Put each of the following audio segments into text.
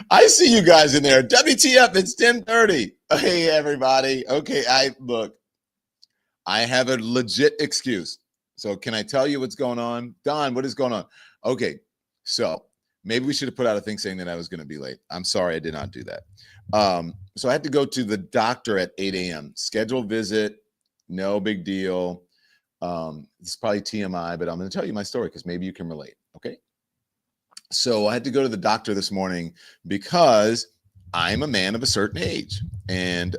I see you guys in there. WTF, it's 10:30. Hey, everybody. Okay, I have a legit excuse. So can I tell you what's going on? Don, what is going on? Okay, so maybe we should have put out a thing saying that I was going to be late. I'm sorry I did not do that. So I had to go to the doctor at 8 a.m. Scheduled visit, no big deal. It's probably TMI, but I'm going to tell you my story because maybe you can relate. Okay. So I had to go to the doctor this morning because I'm a man of a certain age. And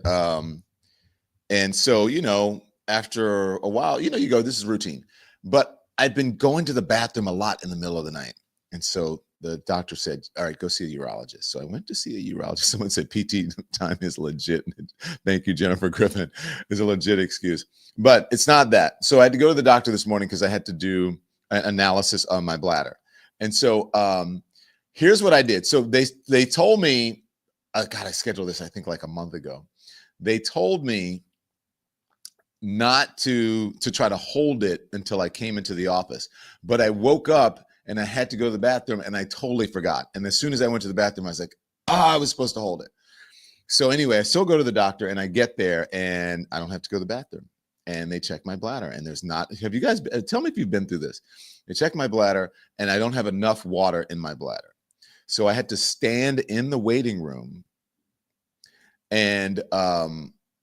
so, after a while, you go, this is routine. But I'd been going to the bathroom a lot in the middle of the night. And so the doctor said, all right, go see a urologist. So I went to see a urologist. Someone said PT time is legit. Thank you, Jennifer Griffin. It's a legit excuse. But it's not that. So I had to go to the doctor this morning because I had to do an analysis on my bladder. And so here's what I did. So they told me, God, I scheduled this, I think like a month ago. They told me not to try to hold it until I came into the office. But I woke up and I had to go to the bathroom and I totally forgot. And as soon as I went to the bathroom, I was like, I was supposed to hold it. So anyway, I still go to the doctor and I get there and I don't have to go to the bathroom. And they check my bladder and there's not, have you guys, tell me if you've been through this. They check my bladder and I don't have enough water in my bladder. So I had to stand in the waiting room and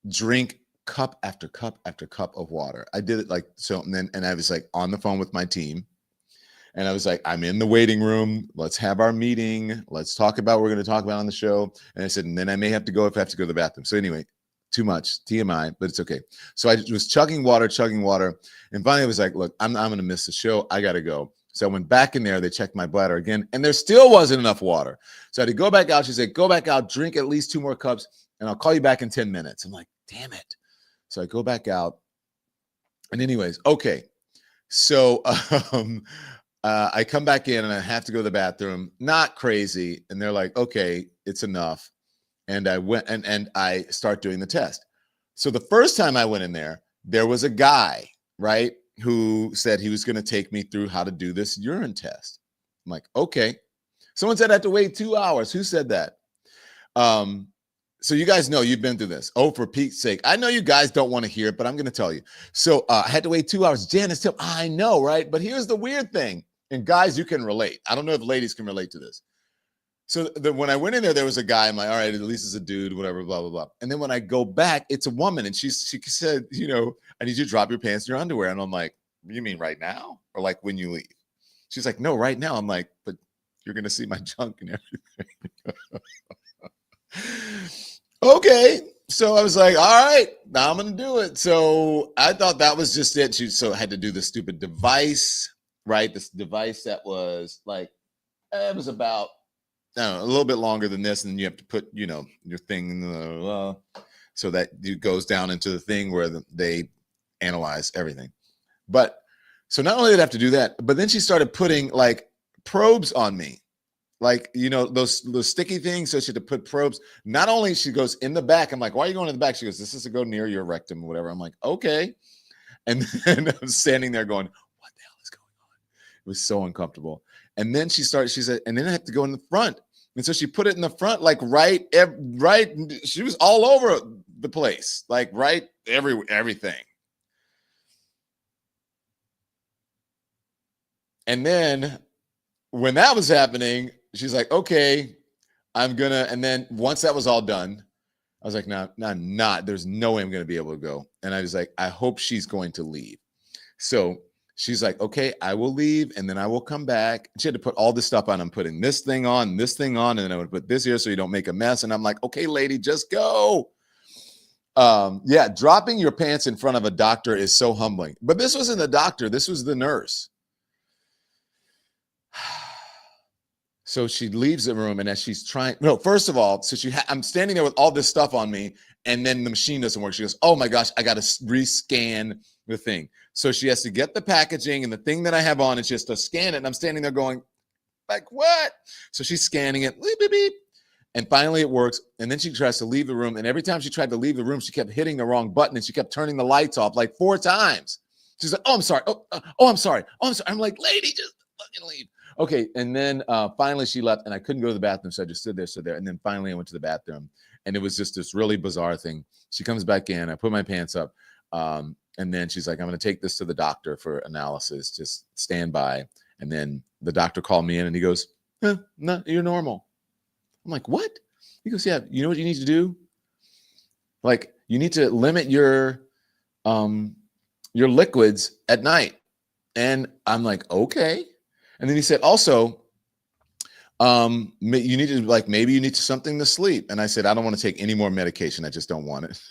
drink cup after cup after cup of water. I did it like so, and I was like on the phone with my team, and I was like, I'm in the waiting room. Let's have our meeting. Let's talk about what we're going to talk about on the show. And I said, and then I may have to go if I have to go to the bathroom. So anyway, too much TMI, but it's okay. So I was chugging water, and finally I was like, look, I'm going to miss the show. I got to go. So I went back in there. They checked my bladder again, and there still wasn't enough water. So I had to go back out. She said, go back out, drink at least 2 more cups, and I'll call you back in 10 minutes. I'm like, damn it. So I go back out. And anyways, okay. So I come back in and I have to go to the bathroom. Not crazy. And they're like, okay, it's enough. And I went and I start doing the test. So the first time I went in there was a guy, right, who said he was going to take me through how to do this urine test. I'm like, okay. Someone said I have to wait 2 hours. Who said that? So you guys know you've been through this. Oh, for Pete's sake. I know you guys don't want to hear it, but I'm going to tell you. So I had to wait 2 hours. Janice, I know, right? But here's the weird thing. And guys, you can relate. I don't know if ladies can relate to this. So when I went in there was a guy. I'm like, all right, at least it's a dude, whatever, blah, blah, blah. And then when I go back, it's a woman. And she said, I need you to drop your pants and your underwear. And I'm like, you mean right now? Or like when you leave? She's like, no, right now. I'm like, but you're going to see my junk and everything. Okay. So I was like, all right, now I'm going to do it. So I thought that was just it. So I had to do the stupid device, right? This device that was like, it was about, I don't know, a little bit longer than this. And you have to put, your thing in the, so that it goes down into the thing where they analyze everything. But so not only did I have to do that, but then she started putting like probes on me. Like, those sticky things. So she had to put probes. Not only she goes in the back. I'm like, why are you going in the back? She goes, this is to go near your rectum or whatever. I'm like, okay. And then I'm standing there going, what the hell is going on? It was so uncomfortable. And then she said, and then I have to go in the front. And so she put it in the front, like right. She was all over the place, like right everything. And then when that was happening, she's like, okay, and then once that was all done, I was like, there's no way I'm going to be able to go. And I was like, I hope she's going to leave. So she's like, okay, I will leave. And then I will come back. She had to put all this stuff on. I'm putting this thing on. And then I would put this here so you don't make a mess. And I'm like, okay, lady, just go. Yeah. Dropping your pants in front of a doctor is so humbling, but this wasn't the doctor. This was the nurse. So she leaves the room, and as she's first of all, I'm standing there with all this stuff on me, and then the machine doesn't work. She goes, oh my gosh, I got to rescan the thing. So she has to get the packaging and the thing that I have on, and she has to scan it. And I'm standing there going, like, what? So she's scanning it, beep, beep, beep. And finally it works. And then she tries to leave the room. And every time she tried to leave the room, she kept hitting the wrong button, and she kept turning the lights off like 4 times. She's like, oh, I'm sorry. Oh, I'm sorry. Oh, I'm sorry. I'm like, lady, just fucking leave. Okay, and then finally she left, and I couldn't go to the bathroom, so I just stood there. And then finally I went to the bathroom, and it was just this really bizarre thing. She comes back in, I put my pants up, and then she's like, I'm going to take this to the doctor for analysis. Just stand by. And then the doctor called me in, and he goes, no, you're normal. I'm like, what? He goes, yeah, you know what you need to do? Like, you need to limit your liquids at night. And I'm like, okay. And then he said, also, you need to, like, maybe you need something to sleep. And I said, I don't want to take any more medication. I just don't want it.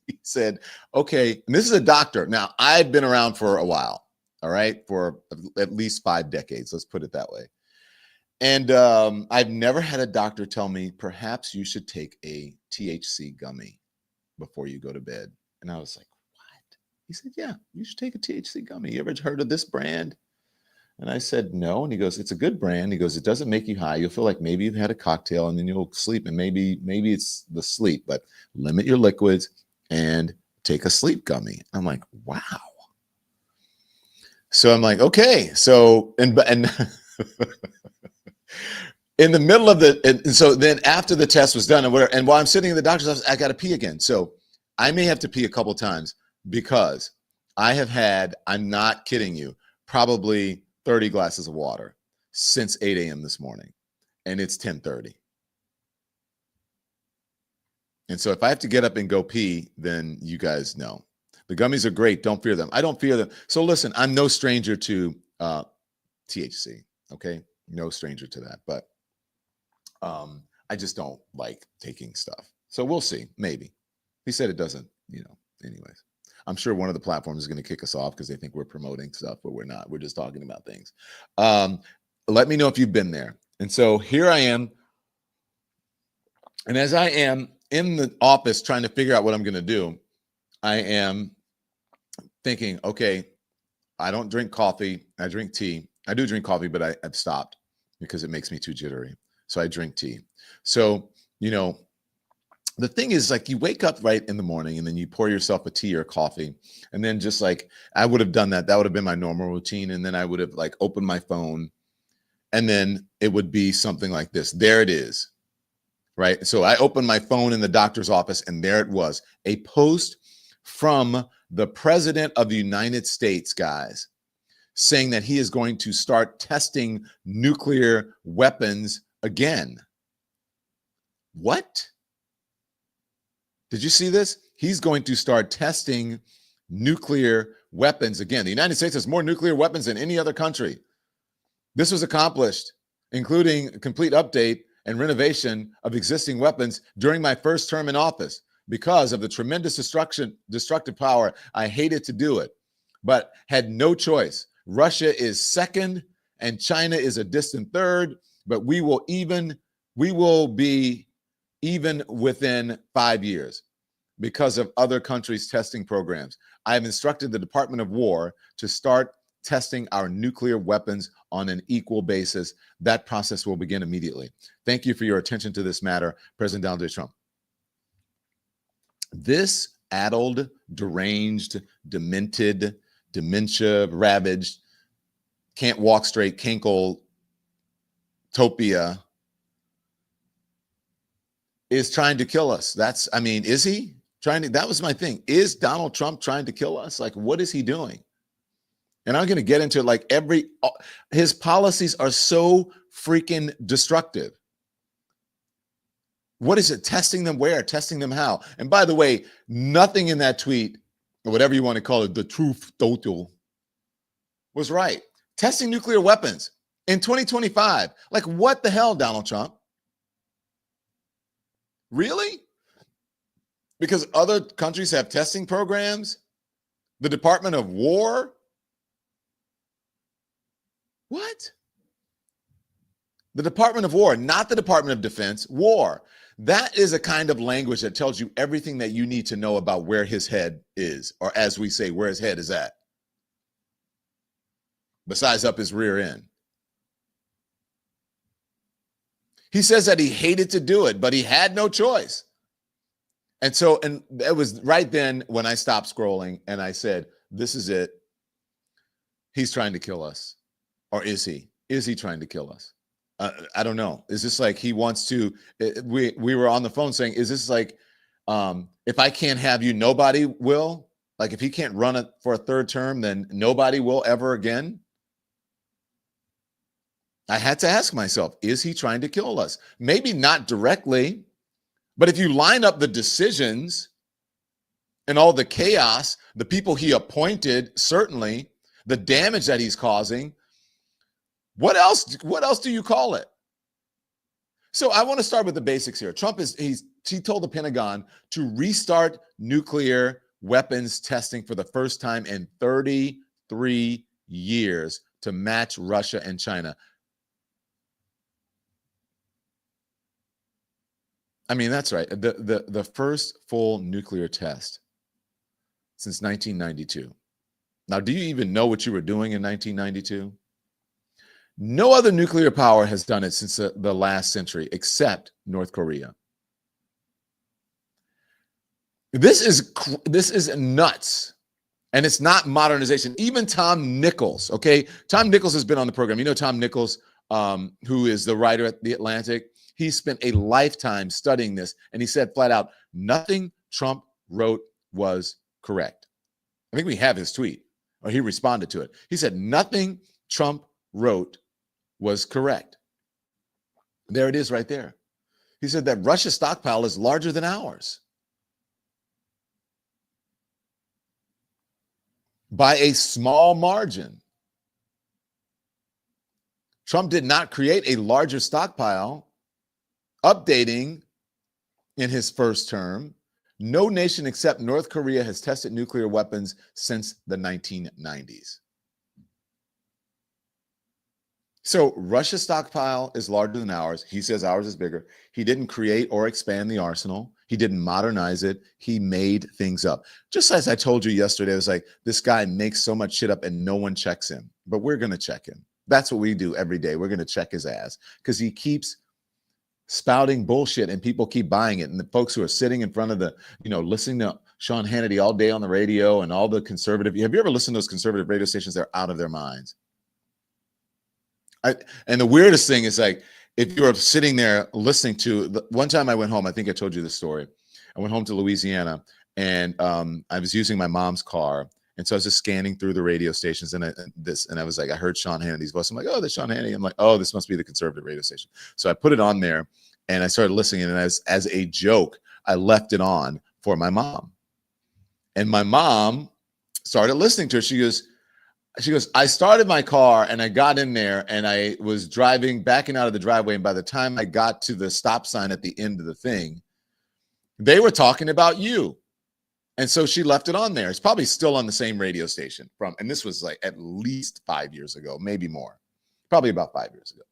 He said, okay. And this is a doctor. Now, I've been around for a while. All right. For at least 5 decades. Let's put it that way. And I've never had a doctor tell me, perhaps you should take a THC gummy before you go to bed. And I was like, what? He said, yeah, you should take a THC gummy. You ever heard of this brand? And I said, no. And he goes, it's a good brand. He goes, it doesn't make you high. You'll feel like maybe you've had a cocktail and then you'll sleep. And maybe it's the sleep, but limit your liquids and take a sleep gummy. I'm like, wow. So I'm like, okay. So, and in the middle of and so then after the test was done and whatever, and while I'm sitting in the doctor's office, I got to pee again. So I may have to pee a couple times because I have had, I'm not kidding you, probably 30 glasses of water since 8 a.m. this morning, and it's 10:30. And so if I have to get up and go pee, then you guys know. The gummies are great. Don't fear them. I don't fear them. So listen, I'm no stranger to THC, okay? No stranger to that, but I just don't like taking stuff. So we'll see, maybe. He said it doesn't, anyways. I'm sure one of the platforms is going to kick us off because they think we're promoting stuff, but we're not. We're just talking about things. Let me know if you've been there. And so here I am. And as I am in the office trying to figure out what I'm going to do, I am thinking, okay, I don't drink coffee. I drink tea. I do drink coffee, but I've stopped because it makes me too jittery. So I drink tea. So, the thing is, like, you wake up right in the morning and then you pour yourself a tea or coffee. And then just like, I would have done that. That would have been my normal routine. And then I would have like opened my phone and then it would be something like this. There it is. Right. So I opened my phone in the doctor's office and there it was, a post from the president of the United States, guys, saying that he is going to start testing nuclear weapons again. What? Did you see this? He's going to start testing nuclear weapons again. The United States has more nuclear weapons than any other country. This was accomplished, including a complete update and renovation of existing weapons during my first term in office. Because of the tremendous destructive power, I hated to do it, but had no choice. Russia is second and China is a distant third, but we will be even within 5 years because of other countries' testing programs. I have instructed the Department of War to start testing our nuclear weapons on an equal basis. That process will begin immediately. Thank you for your attention to this matter, President Donald J. Trump. This addled, deranged, demented, dementia-ravaged, can't walk straight, cankle, topia is trying to kill us. Is he trying to? That was my thing. Is Donald Trump trying to kill us? Like, what is he doing? And I'm going to get into it. Like, his policies are so freaking destructive. What is it? Testing them where? Testing them how? And by the way, nothing in that tweet, or whatever you want to call it, the truth total, was right. Testing nuclear weapons in 2025. Like, what the hell, Donald Trump? Really? Because other countries have testing programs? The Department of War? What? The Department of War, not the Department of Defense, war. That is a kind of language that tells you everything that you need to know about where his head is, or as we say, where his head is at. Besides up his rear end. He says that he hated to do it, but he had no choice. And it was right then when I stopped scrolling and I said, this is it. He's trying to kill us. Or is he? Is he trying to kill us? I don't know. Is this like he wants to? We were on the phone saying, is this like, if I can't have you, nobody will? Like if he can't run it for a third term, then nobody will ever again? I had to ask myself, is he trying to kill us? Maybe not directly, but if you line up the decisions and all the chaos, the people he appointed, certainly the damage that he's causing, what else do you call it? So I want to start with the basics here. Trump he told the Pentagon to restart nuclear weapons testing for the first time in 33 years to match Russia and China. I mean, that's right. The first full nuclear test since 1992. Now, do you even know what you were doing in 1992? No other nuclear power has done it since the last century except North Korea. This is nuts. And it's not modernization. Even Tom Nichols, okay? Tom Nichols has been on the program. You know Tom Nichols, who is the writer at The Atlantic? He spent a lifetime studying this, and he said flat out, nothing Trump wrote was correct. I think we have his tweet, or he responded to it. He said, nothing Trump wrote was correct. There it is right there. He said that Russia's stockpile is larger than ours by a small margin. Trump did not create a larger stockpile. Updating in his first term, no nation except North Korea has tested nuclear weapons since the 1990s. So Russia's stockpile is larger than ours. He says ours is bigger. He didn't create or expand the arsenal. He didn't modernize it. He made things up. Just as I told you yesterday, it was like, this guy makes so much shit up and no one checks him. But we're going to check him. That's what we do every day. We're going to check his ass because he keeps spouting bullshit and people keep buying it. And the folks who are sitting in front of the, listening to Sean Hannity all day on the radio and all the conservative, have you ever listened to those conservative radio stations? They're out of their minds. And the weirdest thing is, like, if you're sitting there listening to, one time I went home, I think I told you this story. I went home to Louisiana and I was using my mom's car. And so I was just scanning through the radio stations and I was like, I heard Sean Hannity's voice. I'm like, oh, that's Sean Hannity. I'm like, oh, this must be the conservative radio station. So I put it on there and I started listening. And as a joke, I left it on for my mom. And my mom started listening to it. She goes, I started my car and I got in there and I was backing out of the driveway. And by the time I got to the stop sign at the end of the thing, they were talking about you. And so she left it on there. It's probably still on the same radio station and this was like at least 5 years ago, maybe more, probably about 5 years ago.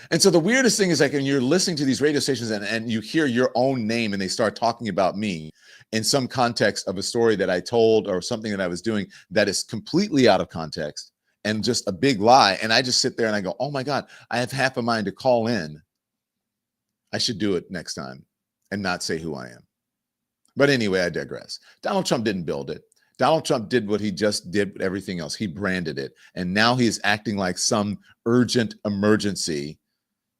And so the weirdest thing is, like, when you're listening to these radio stations and you hear your own name and they start talking about me in some context of a story that I told or something that I was doing that is completely out of context and just a big lie. And I just sit there and I go, oh my God, I have half a mind to call in. I should do it next time and not say who I am. But anyway, I digress. Donald Trump didn't build it. Donald Trump did what he just did with everything else. He branded it. And now he is acting like some urgent emergency.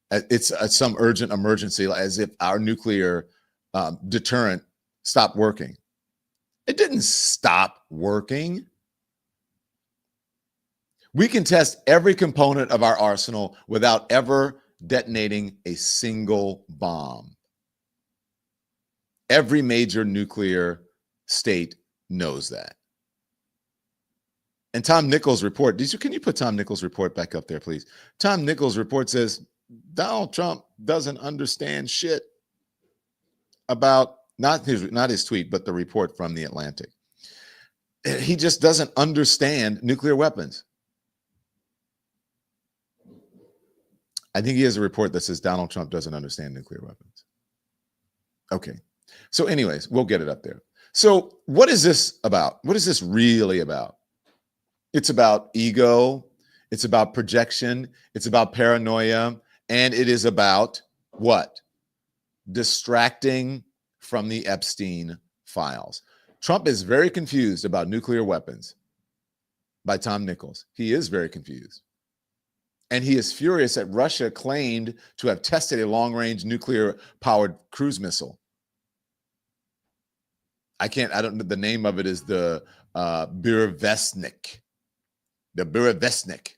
It's some urgent emergency, as if our nuclear deterrent stopped working. It didn't stop working. We can test every component of our arsenal without ever detonating a single bomb. Every major nuclear state knows that. And Tom Nichols' report, can you put Tom Nichols' report back up there, please? Tom Nichols' report says Donald Trump doesn't understand shit about, not his tweet, but the report from The Atlantic. He just doesn't understand nuclear weapons. I think he has a report that says Donald Trump doesn't understand nuclear weapons. Okay. So anyways, we'll get it up there. So what is this about? What is this really about? It's about ego. It's about projection. It's about paranoia. And it is about what? Distracting from the Epstein files. Trump is very confused about nuclear weapons by Tom Nichols. He is very confused. And he is furious that Russia claimed to have tested a long-range nuclear-powered cruise missile. I don't know, the name of it is the Burevestnik. The Burevestnik.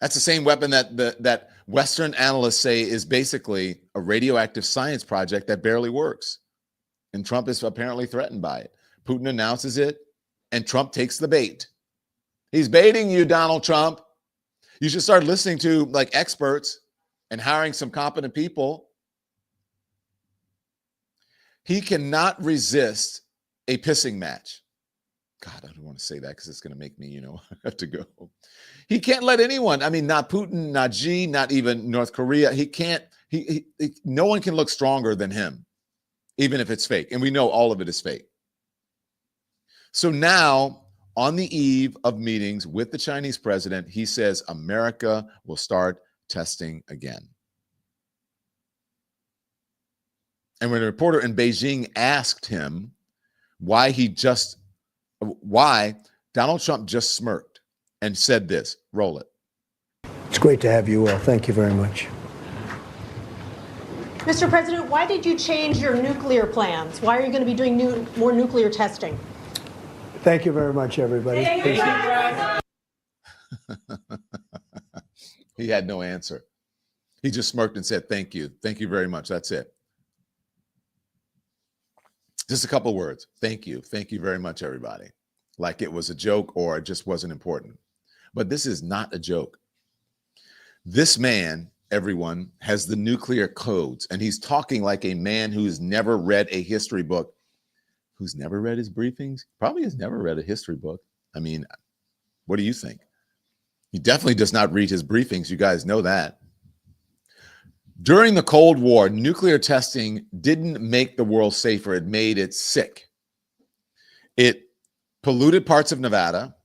That's the same weapon that Western analysts say is basically a radioactive science project that barely works. And Trump is apparently threatened by it. Putin announces it, and Trump takes the bait. He's baiting you, Donald Trump. You should start listening to like experts and hiring some competent people. He cannot resist a pissing match. God, I don't want to say that because it's going to make me, have to go. He can't let anyone, not Putin, not Xi, not even North Korea. He can't, no one can look stronger than him, even if it's fake. And we know all of it is fake. So now, on the eve of meetings with the Chinese president, he says America will start testing again. And when a reporter in Beijing asked him why Donald Trump just smirked and said this. Roll it. It's great to have you all. Thank you very much. Mr. President, why did you change your nuclear plans? Why are you going to be doing more nuclear testing? Thank you very much, everybody. He had no answer. He just smirked and said, thank you. Thank you very much. That's it. Just a couple words. Thank you. Thank you very much, everybody. Like it was a joke or it just wasn't important. But this is not a joke. This man, everyone, has the nuclear codes, and he's talking like a man who's never read a history book. Who's never read his briefings? Probably has never read a history book. What do you think? He definitely does not read his briefings. You guys know that. During the Cold War, nuclear testing didn't make the world safer. It made it sick. It polluted parts of Nevada,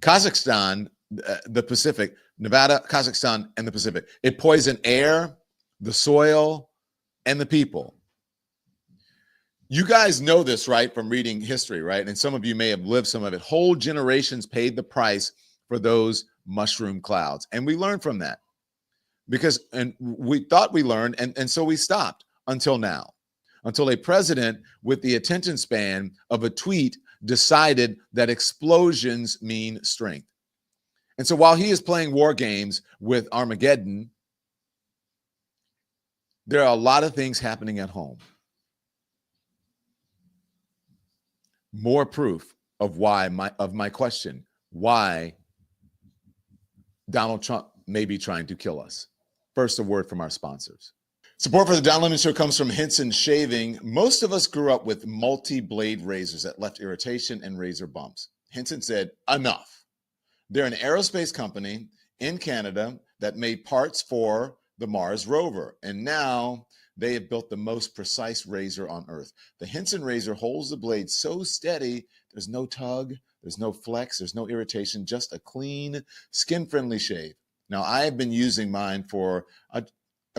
Kazakhstan, the Pacific, Nevada, Kazakhstan, and the Pacific. It poisoned air, the soil, and the people. You guys know this, right, from reading history, right? And some of you may have lived some of it. Whole generations paid the price for those mushroom clouds. And we learned from that and we thought we learned, and so we stopped until now, until a president with the attention span of a tweet decided that explosions mean strength. And so while he is playing war games with Armageddon, there are a lot of things happening at home. More proof of my question, why Donald Trump may be trying to kill us. First, a word from our sponsors. Support for the Don Lemon Show comes from Henson Shaving. Most of us grew up with multi-blade razors that left irritation and razor bumps. Henson said, enough. They're an aerospace company in Canada that made parts for the Mars rover, and now they have built the most precise razor on Earth. The Henson razor holds the blade so steady, there's no tug, there's no flex, there's no irritation, just a clean, skin-friendly shave. Now, I have been using mine for a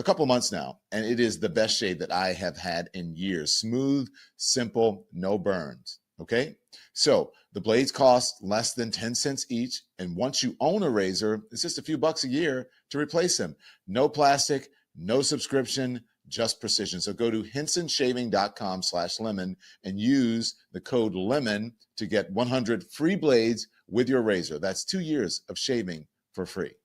couple months now, and it is the best shave that I have had in years. Smooth, simple, no burns, okay? So the blades cost less than 10 cents each, and once you own a razor, it's just a few bucks a year to replace them. No plastic, no subscription, just precision. So go to hensonshaving.com/lemon and use the code LEMON to get 100 free blades with your razor. That's 2 years of shaving for free.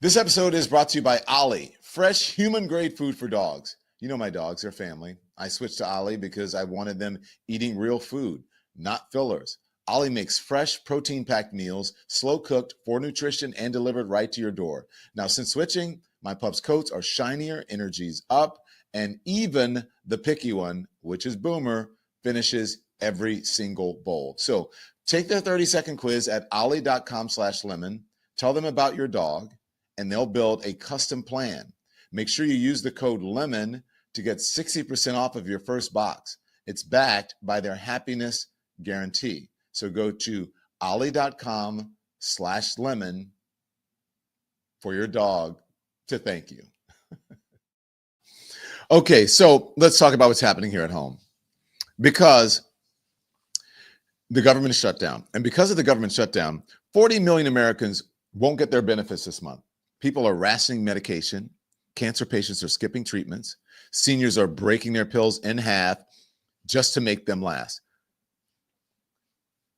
This episode is brought to you by Ollie, fresh human-grade food for dogs. You know my dogs, they're family. I switched to Ollie because I wanted them eating real food, not fillers. Ollie makes fresh, protein-packed meals, slow-cooked for nutrition and delivered right to your door. Now, since switching, my pup's coats are shinier, energy's up, and even the picky one, which is Boomer, finishes every single bowl. So take their 30-second quiz at ollie.com/lemon, tell them about your dog, and they'll build a custom plan. Make sure you use the code LEMON to get 60% off of your first box. It's backed by their happiness guarantee. So go to ollie.com/lemon for your dog to thank you. Okay, so let's talk about what's happening here at home. Because the government is shut down. And because of the government shutdown, 40 million Americans won't get their benefits this month. People are rationing medication. Cancer patients are skipping treatments. Seniors are breaking their pills in half just to make them last.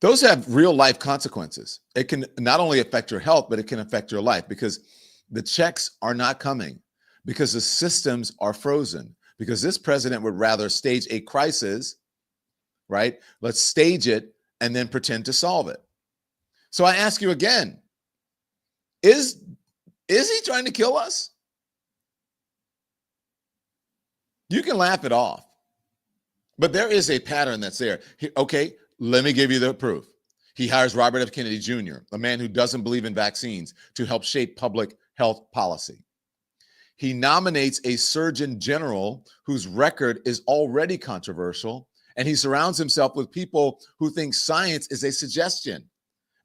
Those have real life consequences. It can not only affect your health, but it can affect your life because the checks are not coming, because the systems are frozen, because this president would rather stage a crisis, right? Let's stage it and then pretend to solve it. So I ask you again, is he trying to kill us? You can laugh it off, but there is a pattern that's there. Okay, let me give you the proof. He hires Robert F. Kennedy Jr., a man who doesn't believe in vaccines, to help shape public health policy. He nominates a surgeon general whose record is already controversial, and he surrounds himself with people who think science is a suggestion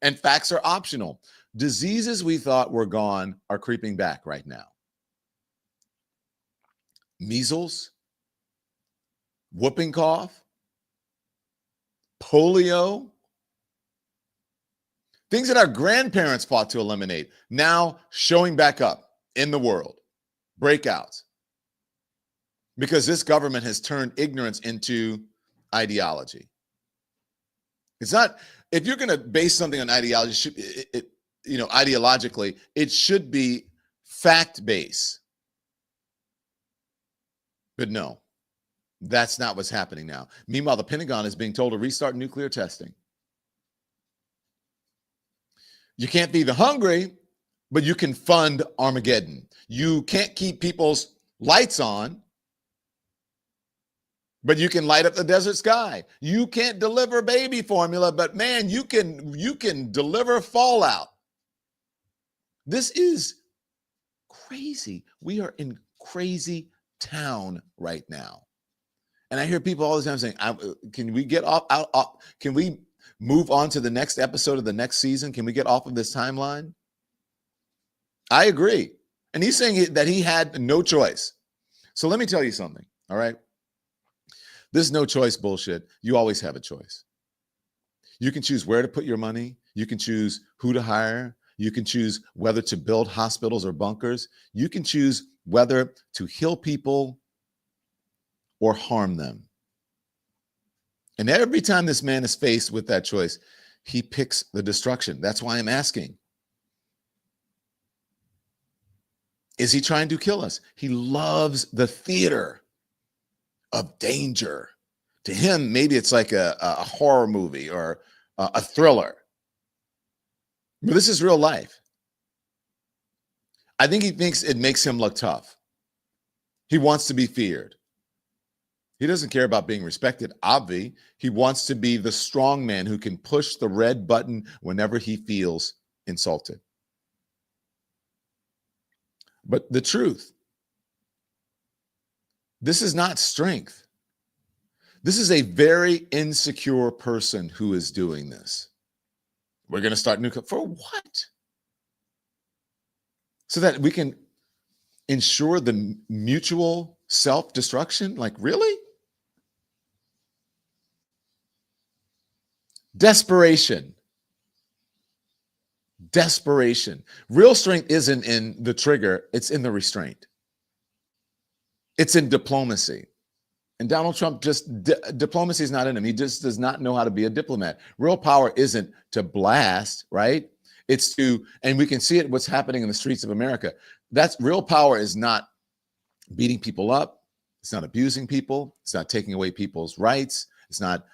and facts are optional. Diseases we thought were gone are creeping back right now. Measles, whooping cough, polio, things that our grandparents fought to eliminate, now showing back up in the world, breakouts, because this government has turned ignorance into ideology. It's not, if you're going to base something on ideology, ideologically, it should be fact-based. But no, that's not what's happening now. Meanwhile, the Pentagon is being told to restart nuclear testing. You can't feed the hungry, but you can fund Armageddon. You can't keep people's lights on, but you can light up the desert sky. You can't deliver baby formula, but man, you can deliver fallout. This is crazy. We are in crazy town right now. And I hear people all the time saying, can we get off, can we move on to the next episode of the next season? Can we get off of this timeline? I agree. And he's saying that he had no choice. So let me tell you something, all right? This no choice bullshit, you always have a choice. You can choose where to put your money. You can choose who to hire. You can choose whether to build hospitals or bunkers. You can choose whether to heal people or harm them. And every time this man is faced with that choice, he picks the destruction. That's why I'm asking. Is he trying to kill us? He loves the theater of danger. To him, maybe it's like a horror movie or a thriller. But this is real life. I think he thinks it makes him look tough. He wants to be feared. He doesn't care about being respected, obvi. He wants to be the strong man who can push the red button whenever he feels insulted. But the truth, this is not strength. This is a very insecure person who is doing this. We're going to start new. For what? So that we can ensure the mutual self-destruction? Like, really? Desperation. Desperation. Real strength isn't in the trigger, it's in the restraint. It's in diplomacy. And Donald Trump diplomacy is not in him. He just does not know how to be a diplomat. Real power isn't to blast, right? It's to, and we can see it, what's happening in the streets of America. That's real power is not beating people up. It's not abusing people. It's not taking away people's rights. It's not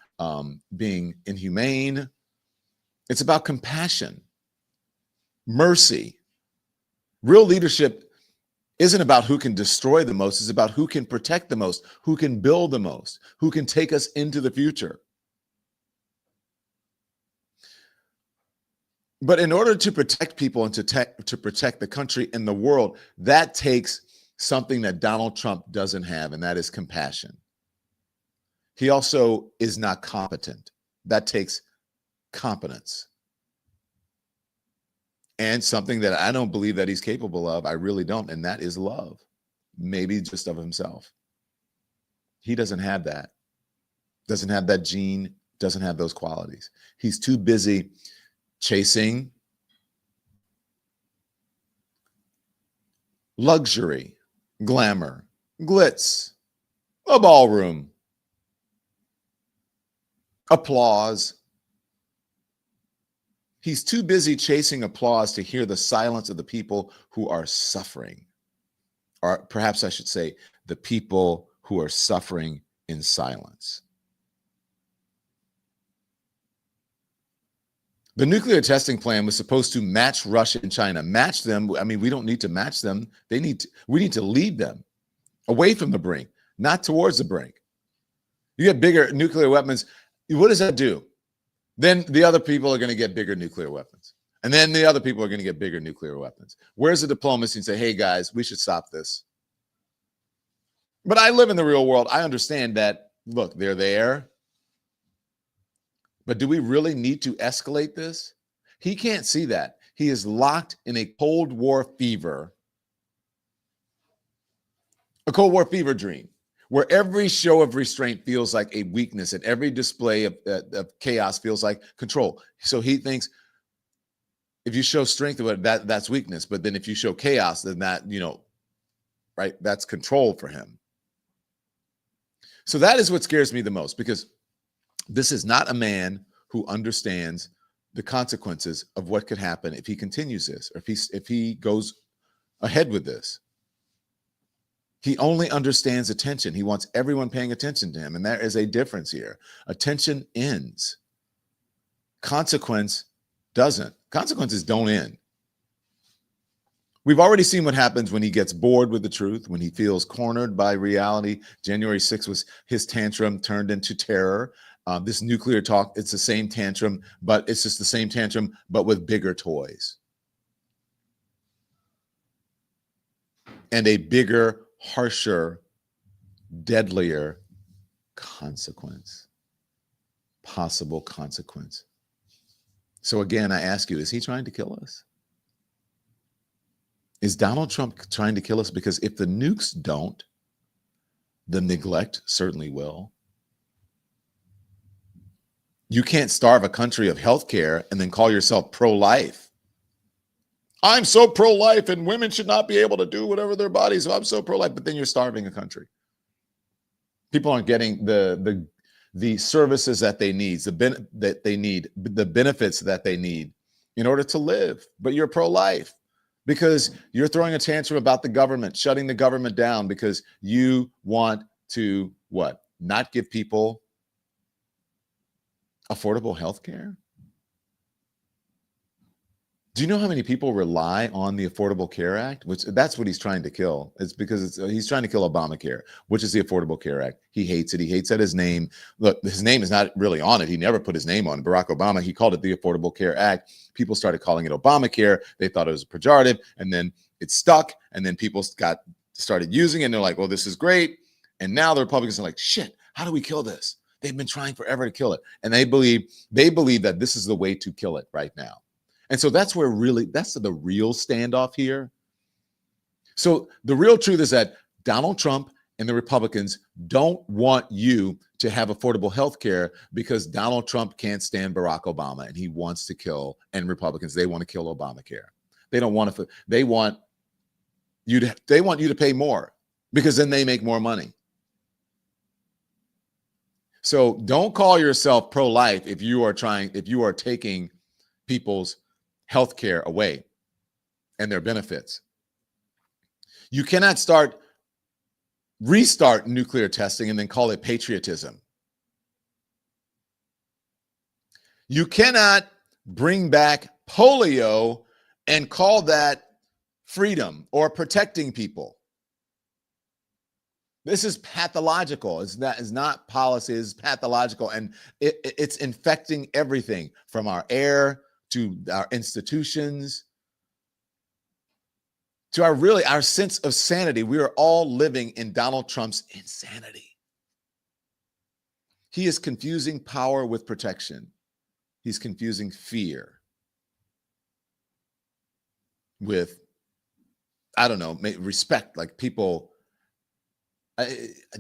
being inhumane. It's about compassion, mercy. Real leadership isn't about who can destroy the most. It's about who can protect the most, who can build the most, who can take us into the future. But in order to protect people and to protect the country and the world, that takes something that Donald Trump doesn't have, and that is compassion. He also is not competent. That takes competence. And something that I don't believe that he's capable of, I really don't, and that is love. Maybe just of himself. He doesn't have that. Doesn't have that gene, doesn't have those qualities. He's too busy chasing luxury, glamour, glitz, a ballroom, applause. He's too busy chasing applause to hear the silence of the people who are suffering. Or perhaps I should say, the people who are suffering in silence. The nuclear testing plan was supposed to match Russia and China, match them. I mean, we don't need to match them. We need to lead them away from the brink, not towards the brink. You get bigger nuclear weapons. What does that do? Then the other people are going to get bigger nuclear weapons. And then the other people are going to get bigger nuclear weapons. Where's the diplomacy and say, hey, guys, we should stop this? But I live in the real world. I understand that, look, they're there. But do we really need to escalate this? He can't see that. He is locked in a Cold War fever, a Cold War fever dream, where every show of restraint feels like a weakness and every display of chaos feels like control. So he thinks if you show strength, that's weakness. But then if you show chaos, then that, right, that's control for him. So that is what scares me the most, because this is not a man who understands the consequences of what could happen if he continues this, or if he goes ahead with this. He only understands attention. He wants everyone paying attention to him. And there is a difference here. Attention ends. Consequence doesn't. Consequences don't end. We've already seen what happens when he gets bored with the truth, when he feels cornered by reality. January 6th was his tantrum turned into terror. This nuclear talk, it's the same tantrum, but it's just the same tantrum, but with bigger toys. And a bigger, harsher, deadlier consequence, possible consequence. So again, I ask you, is he trying to kill us? Is Donald Trump trying to kill us? Because if the nukes don't, the neglect certainly will. You can't starve a country of healthcare and then call yourself pro-life. I'm so pro-life and women should not be able to do whatever their bodies. So I'm so pro-life, but then you're starving a country. People aren't getting the services that they need, the benefits that they need in order to live. But you're pro-life because you're throwing a tantrum about the government, shutting the government down because you want to what? Not give people affordable health care? Do you know how many people rely on the Affordable Care Act? Which that's what he's trying to kill. It's because he's trying to kill Obamacare, which is the Affordable Care Act. He hates it. He hates that his name, look, his name is not really on it. He never put his name on it. Barack Obama, he called it the Affordable Care Act. People started calling it Obamacare. They thought it was a pejorative, and then it stuck, and then people started using it, and they're like, well, this is great. And now the Republicans are like, shit, how do we kill this? They've been trying forever to kill it. And they believe that this is the way to kill it right now. And so that's the real standoff here. So the real truth is that Donald Trump and the Republicans don't want you to have affordable health care because Donald Trump can't stand Barack Obama and he wants to kill, and Republicans, they want to kill Obamacare. They don't want to, they want you to pay more because then they make more money. So don't call yourself pro-life if you are taking people's health care away and their benefits. You cannot restart nuclear testing and then call it patriotism. You cannot bring back polio and call that freedom or protecting people. This is pathological. It's not policy. It's pathological, and it's infecting everything from our air to our institutions to our sense of sanity. We are all living in Donald Trump's insanity. He is confusing power with protection. He's confusing fear with, I don't know, respect. Like people,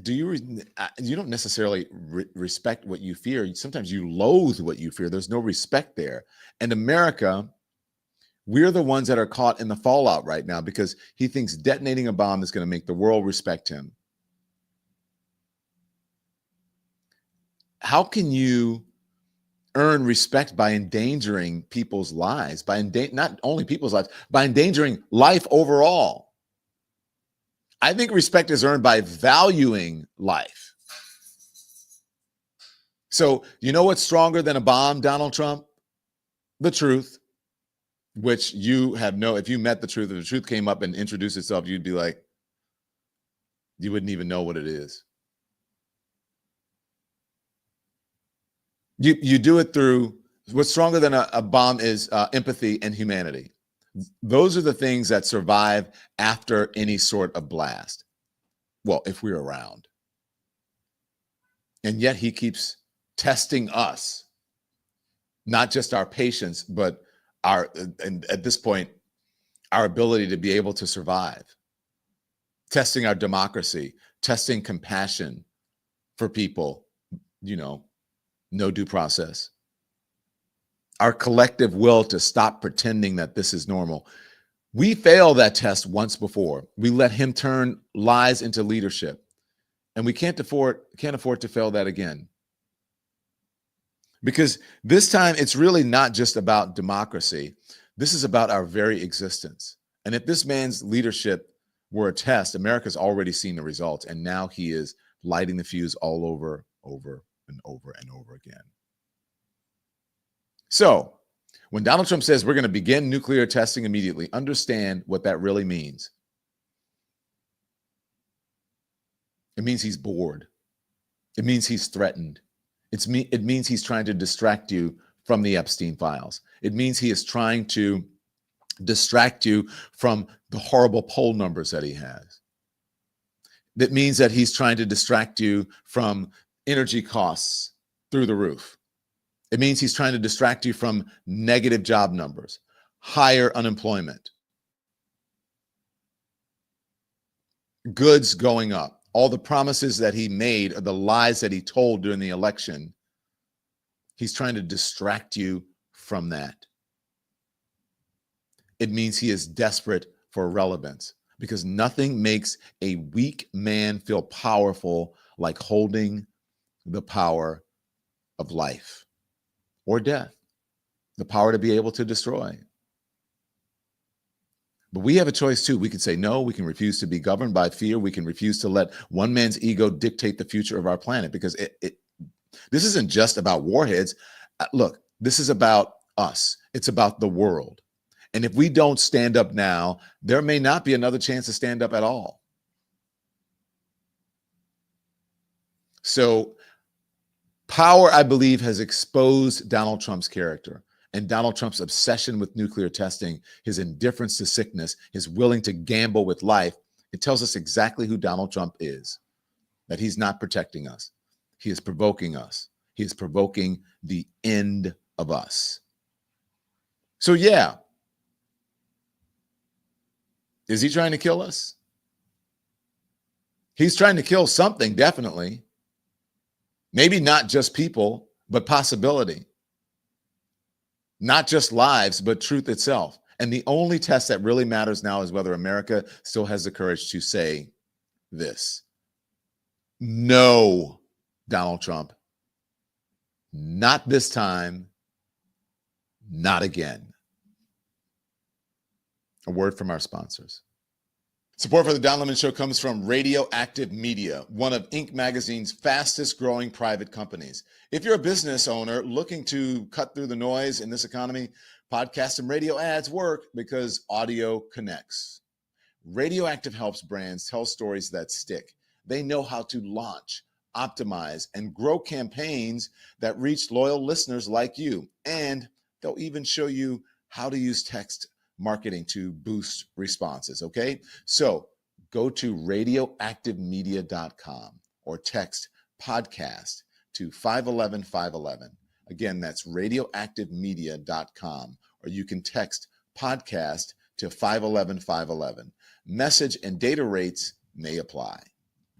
you don't necessarily respect what you fear. Sometimes you loathe what you fear. There's no respect there. And America, We're the ones that are caught in the fallout right now because he thinks detonating a bomb is going to make the world respect him. How can you earn respect by endangering people's lives, not only people's lives, by endangering life overall? I think respect is earned by valuing life. So, you know what's stronger than a bomb, Donald Trump? The truth, which you have if you met the truth, if the truth came up and introduced itself, you'd be like, you wouldn't even know what it is. You do it through what's stronger than a bomb is empathy and humanity. Those are the things that survive after any sort of blast. Well, if we're around. And yet he keeps testing us, not just our patience, but and at this point, our ability to be able to survive, testing our democracy, testing compassion for people, no due process. Our collective will to stop pretending that this is normal. We failed that test once before. We let him turn lies into leadership, and we can't afford to fail that again. Because this time it's really not just about democracy. This is about our very existence. And if this man's leadership were a test, America's already seen the results, and now he is lighting the fuse all over and over and over again. So when Donald Trump says we're going to begin nuclear testing immediately, understand what that really means. It means he's bored. It means he's threatened. It means he's trying to distract you from the Epstein files. It means he is trying to distract you from the horrible poll numbers that he has. That means that he's trying to distract you from energy costs through the roof. It means he's trying to distract you from negative job numbers, higher unemployment, goods going up, all the promises that he made, or the lies that he told during the election. He's trying to distract you from that. It means he is desperate for relevance, because nothing makes a weak man feel powerful like holding the power of life or death, the power to be able to destroy. But we have a choice too. We can say no. We can refuse to be governed by fear. We can refuse to let one man's ego dictate the future of our planet, because this isn't just about warheads. Look, this is about us. It's about the world. And if we don't stand up now, there may not be another chance to stand up at all. So power, I believe, has exposed Donald Trump's character, and Donald Trump's obsession with nuclear testing, his indifference to sickness, his willing to gamble with life. It tells us exactly who Donald Trump is, that he's not protecting us. He is provoking us. He is provoking the end of us. So yeah, is he trying to kill us? He's trying to kill something, definitely. Maybe not just people, but possibility. Not just lives, but truth itself. And the only test that really matters now is whether America still has the courage to say this. No, Donald Trump. Not this time. Not again. A word from our sponsors. Support for the Don Lemon Show comes from Radioactive Media, one of Inc. magazine's fastest growing private companies. If you're a business owner looking to cut through the noise in this economy, podcast and radio ads work because audio connects. Radioactive helps brands tell stories that stick. They know how to launch, optimize, and grow campaigns that reach loyal listeners like you. And they'll even show you how to use text marketing to boost responses, okay? So go to radioactivemedia.com or text podcast to 511-511. Again, that's radioactivemedia.com, or you can text podcast to 511-511. Message and data rates may apply.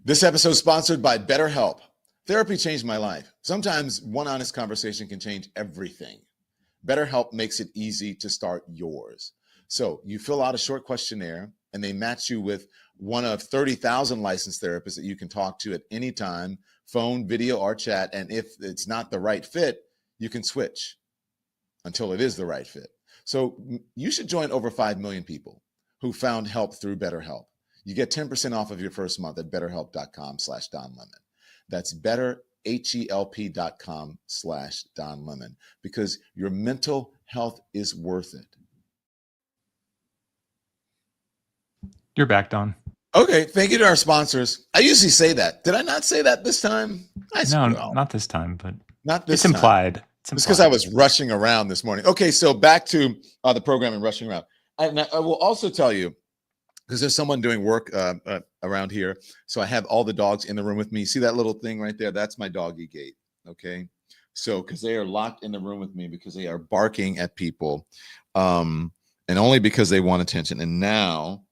This episode is sponsored by BetterHelp. Therapy changed my life. Sometimes one honest conversation can change everything. BetterHelp makes it easy to start yours. So you fill out a short questionnaire and they match you with one of 30,000 licensed therapists that you can talk to at any time, phone, video, or chat. And if it's not the right fit, you can switch until it is the right fit. So you should join over 5 million people who found help through BetterHelp. You get 10% off of your first month at betterhelp.com/Don Lemon. That's betterhelp.com/Don Lemon, because your mental health is worth it. You're back, Don. Okay, thank you to our sponsors. I usually say that. Did I not say that this time? No, not this time, but not this it's time. implied. It's because I was rushing around this morning. Okay, so back to the program and rushing around. And I will also tell you, because there's someone doing work around here. So I have all the dogs in the room with me. See that little thing right there? That's my doggy gate. Okay. So, because they are locked in the room with me because they are barking at people, and only because they want attention. And now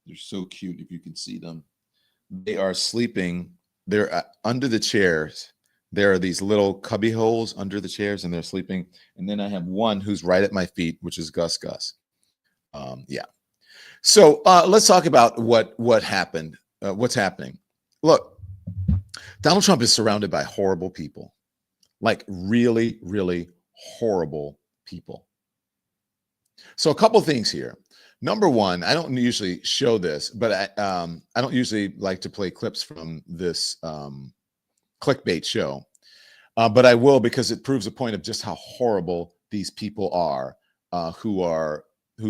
they're so cute. If you can see them, they are sleeping. They're under the chairs. There are these little cubby holes under the chairs, and they're sleeping. And then I have one who's right at my feet, which is Gus. Yeah. So let's talk about what happened. What's happening? Look, Donald Trump is surrounded by horrible people, like really, really horrible people. So a couple things here. Number one, I don't usually show this, but I don't usually like to play clips from this clickbait show, but I will, because it proves a point of just how horrible these people are, who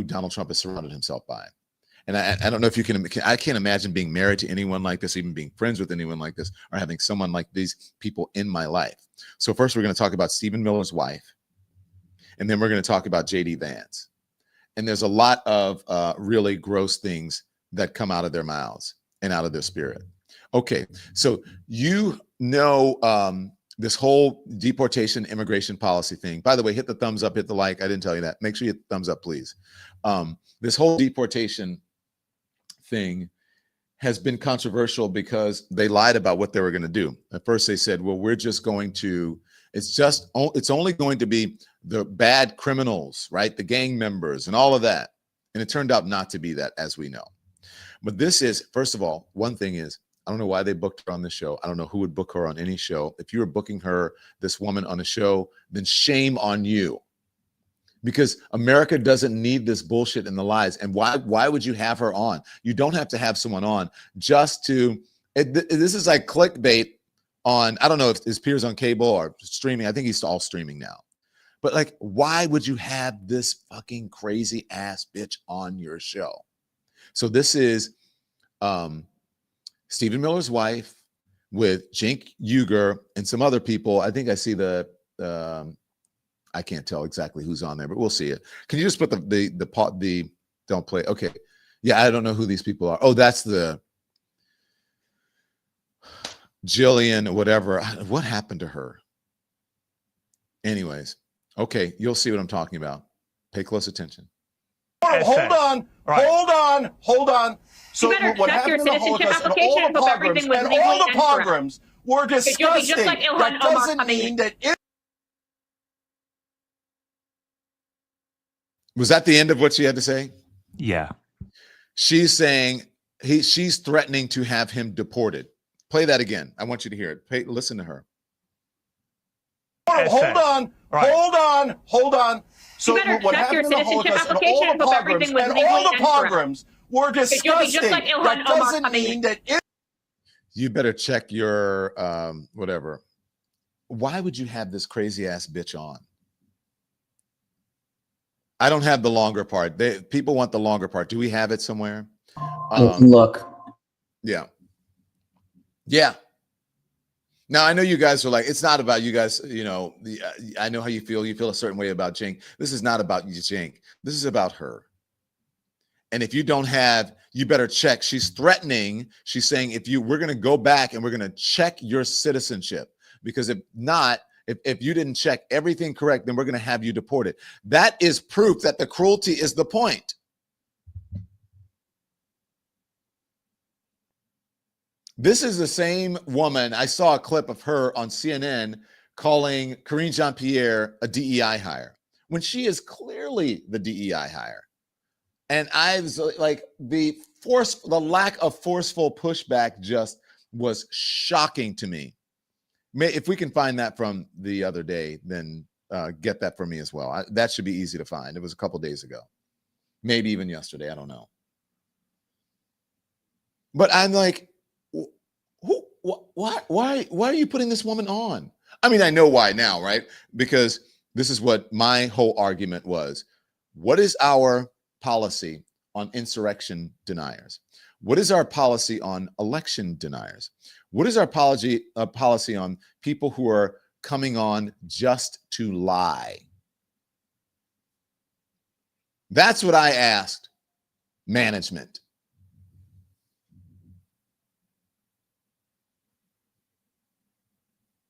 Donald Trump has surrounded himself by. And I don't know if you can, I can't imagine being married to anyone like this, even being friends with anyone like this, or having someone like these people in my life. So first we're going to talk about Stephen Miller's wife, and then we're going to talk about J.D. Vance. And there's a lot of really gross things that come out of their mouths and out of their spirit. Okay, so this whole deportation immigration policy thing. By the way, hit the thumbs up, hit the like. I didn't tell you that. Make sure you hit the thumbs up, please. This whole deportation thing has been controversial because they lied about what they were going to do. At first they said, well, we're just going to, it's only going to be the bad criminals, right? The gang members and all of that. And it turned out not to be that, as we know. But this is, first of all, one thing is, I don't know why they booked her on this show. I don't know who would book her on any show. If you were booking her, this woman, on a show, then shame on you. Because America doesn't need this bullshit and the lies. And why would you have her on? You don't have to have someone on just to, this is like clickbait on, I don't know if his peers on cable or streaming. I think he's all streaming now. But like, why would you have this fucking crazy ass bitch on your show? So this is Stephen Miller's wife with Cenk Uygur and some other people. I think I see I can't tell exactly who's on there, but we'll see it. Can you just put the don't play? Okay. Yeah, I don't know who these people are. Oh, that's the Jillian, whatever. What happened to her? Anyways, okay, you'll see what I'm talking about. Pay close attention. Hold on. So you better what check your happened in the citizenship Holocaust and application all and the hope pogroms everything was and legally all the and correct. pogroms were Because you'll be just disgusting. like Ilhan That Omar doesn't coming mean in. that Was that the end of what she had to say? Yeah. She's saying she's threatening to have him deported. Play that again. I want you to hear it. Listen to her. Hold on. So You better what check your happened in the citizenship Holocaust and application all and the hope pogroms everything was and legally all the and correct. pogroms were Because you'll be disgusting. just like Ilhan That Omar doesn't coming mean in. that You better check your whatever. Why would you have this crazy ass bitch on? I don't have the longer part. People want the longer part. Do we have it somewhere? Look. Yeah. Now I know you guys are like, it's not about you guys. You know, I know how you feel. You feel a certain way about Cenk. This is not about you, Cenk. This is about her. And if you don't have, you better check. She's threatening. She's saying, we're going to go back and we're going to check your citizenship, because if not, if you didn't check everything correct, then we're going to have you deported. That is proof that the cruelty is the point. This is the same woman. I saw a clip of her on CNN calling Karine Jean-Pierre a DEI hire, when she is clearly the DEI hire. And I was like, the lack of forceful pushback just was shocking to me. If we can find that from the other day, then get that for me as well. That should be easy to find. It was a couple days ago, maybe even yesterday. I don't know. But I'm like, why are you putting this woman on? I mean, I know why now, right? Because this is what my whole argument was. What is our policy on insurrection deniers? What is our policy on election deniers? What is our policy on people who are coming on just to lie? That's what I asked management.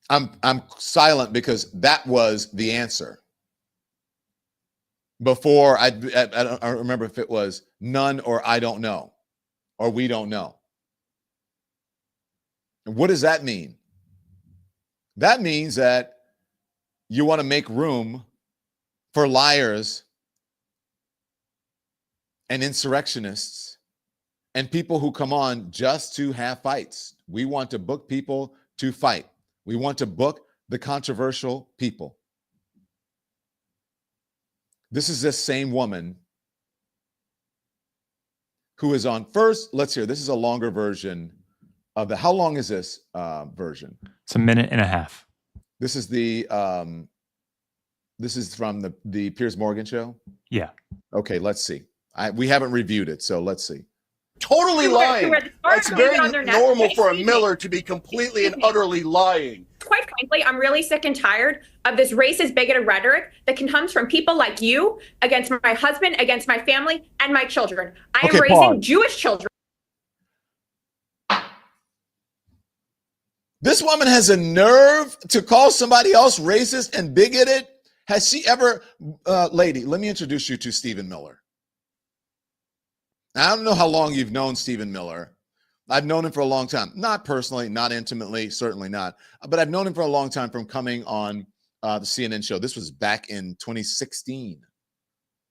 I'm silent because that was the answer. Before, I don't remember if it was none or I don't know, or we don't know. And what does that mean? That means that you want to make room for liars and insurrectionists and people who come on just to have fights. We want to book people to fight. We want to book the controversial people. This is this same woman who is on first. Let's hear. This is a longer version of the. How long is this version? It's a minute and a half. This is the. This is from the Piers Morgan show. Yeah. Okay, let's see. We haven't reviewed it, so let's see. Totally lying. It's very normal for a Miller to be completely and utterly lying. Quite frankly, I'm really sick and tired of this racist, bigoted rhetoric that comes from people like you against my husband, against my family, and my children. I am raising Jewish children. This woman has a nerve to call somebody else racist and bigoted. Has she ever, lady, let me introduce you to Stephen Miller. Now, I don't know how long you've known Stephen Miller. I've known him for a long time. Not personally, not intimately, certainly not. But I've known him for a long time from coming on the CNN show. This was back in 2016,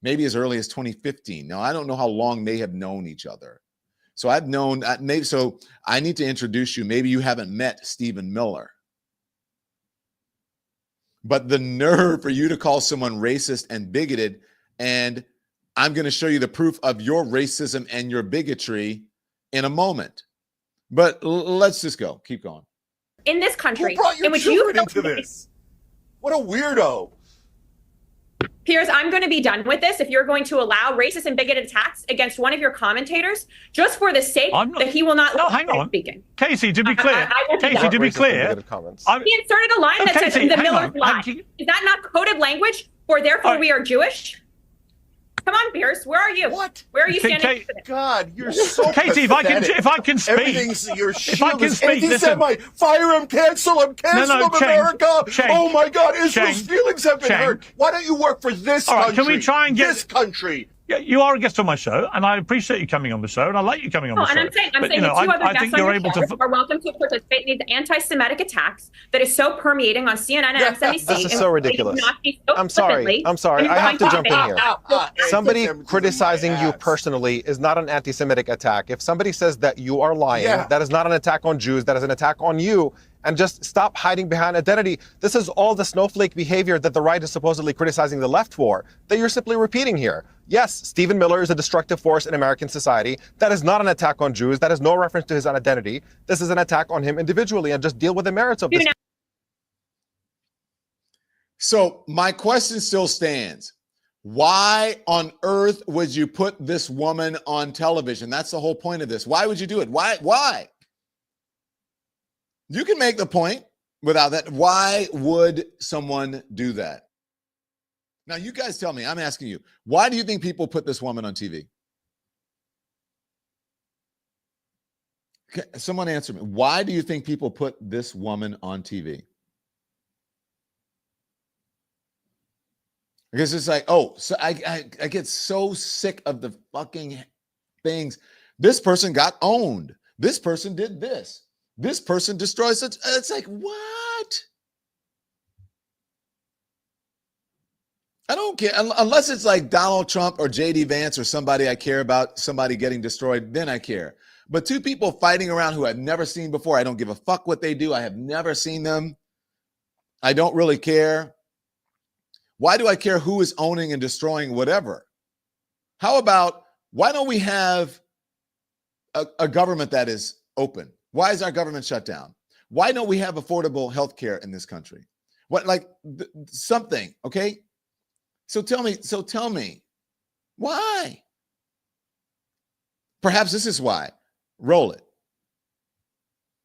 maybe as early as 2015. Now, I don't know how long they have known each other. So I've known, so I need to introduce you. Maybe you haven't met Stephen Miller. But the nerve for you to call someone racist and bigoted, and I'm going to show you the proof of your racism and your bigotry in a moment. But let's just go. Keep going. In this country, Who brought your in which children you into this? What a weirdo. Piers, I'm going to be done with this if you're going to allow racist and bigoted attacks against one of your commentators just for the sake that he will not hang on. speaking. Casey, to be clear, Casey, to be clear, he inserted a line that says the Miller's lie. Is that not coded language for therefore we are Jewish? Come on, Piers. Where are you? What? Where are you standing? God, you're so Katie, if I can speak. Everything's your If I can speak, listen. Fire him, cancel him, cancel him, America. Oh my God, Israel's feelings have been hurt. Why don't you work for this country? All right, can we try and get this country? Yeah, you are a guest on my show, and I appreciate you coming on the show, and I like you coming on the show. And I'm saying but, the two other guests on your show are welcome to participate in these anti-Semitic attacks that is so permeating on CNN and MSNBC. This is so ridiculous. I'm sorry. I have to jump in here. Somebody criticizing you personally is not an anti-Semitic attack. If somebody says that you are lying, that is not an attack on Jews. That is an attack on you. And just stop hiding behind identity. This is all the snowflake behavior that the right is supposedly criticizing the left for, that you're simply repeating here. Yes, Stephen Miller is a destructive force in American society. That is not an attack on Jews. That is no reference to his identity. This is an attack on him individually, and just deal with the merits of this. So my question still stands. Why on earth would you put this woman on television? That's the whole point of this. Why would you do it? Why? You can make the point without that. Why would someone do that? Now, you guys tell me, I'm asking you, why do you think people put this woman on TV? Someone answer me. Why do you think people put this woman on TV? Because it's like, oh, so I get so sick of the fucking things. This person got owned. This person did this. This person destroys it. It's like, what? I don't care unless it's like Donald Trump or JD Vance or somebody I care about, somebody getting destroyed, then I care. But two people fighting around who I've never seen before, I don't give a fuck what they do. I have never seen them. I don't really care. Why do I care who is owning and destroying whatever? How about, why don't we have a government that is open? Why is our government shut down? Why don't we have affordable health care in this country? What, like something, okay? So tell me, why? Perhaps this is why. Roll it.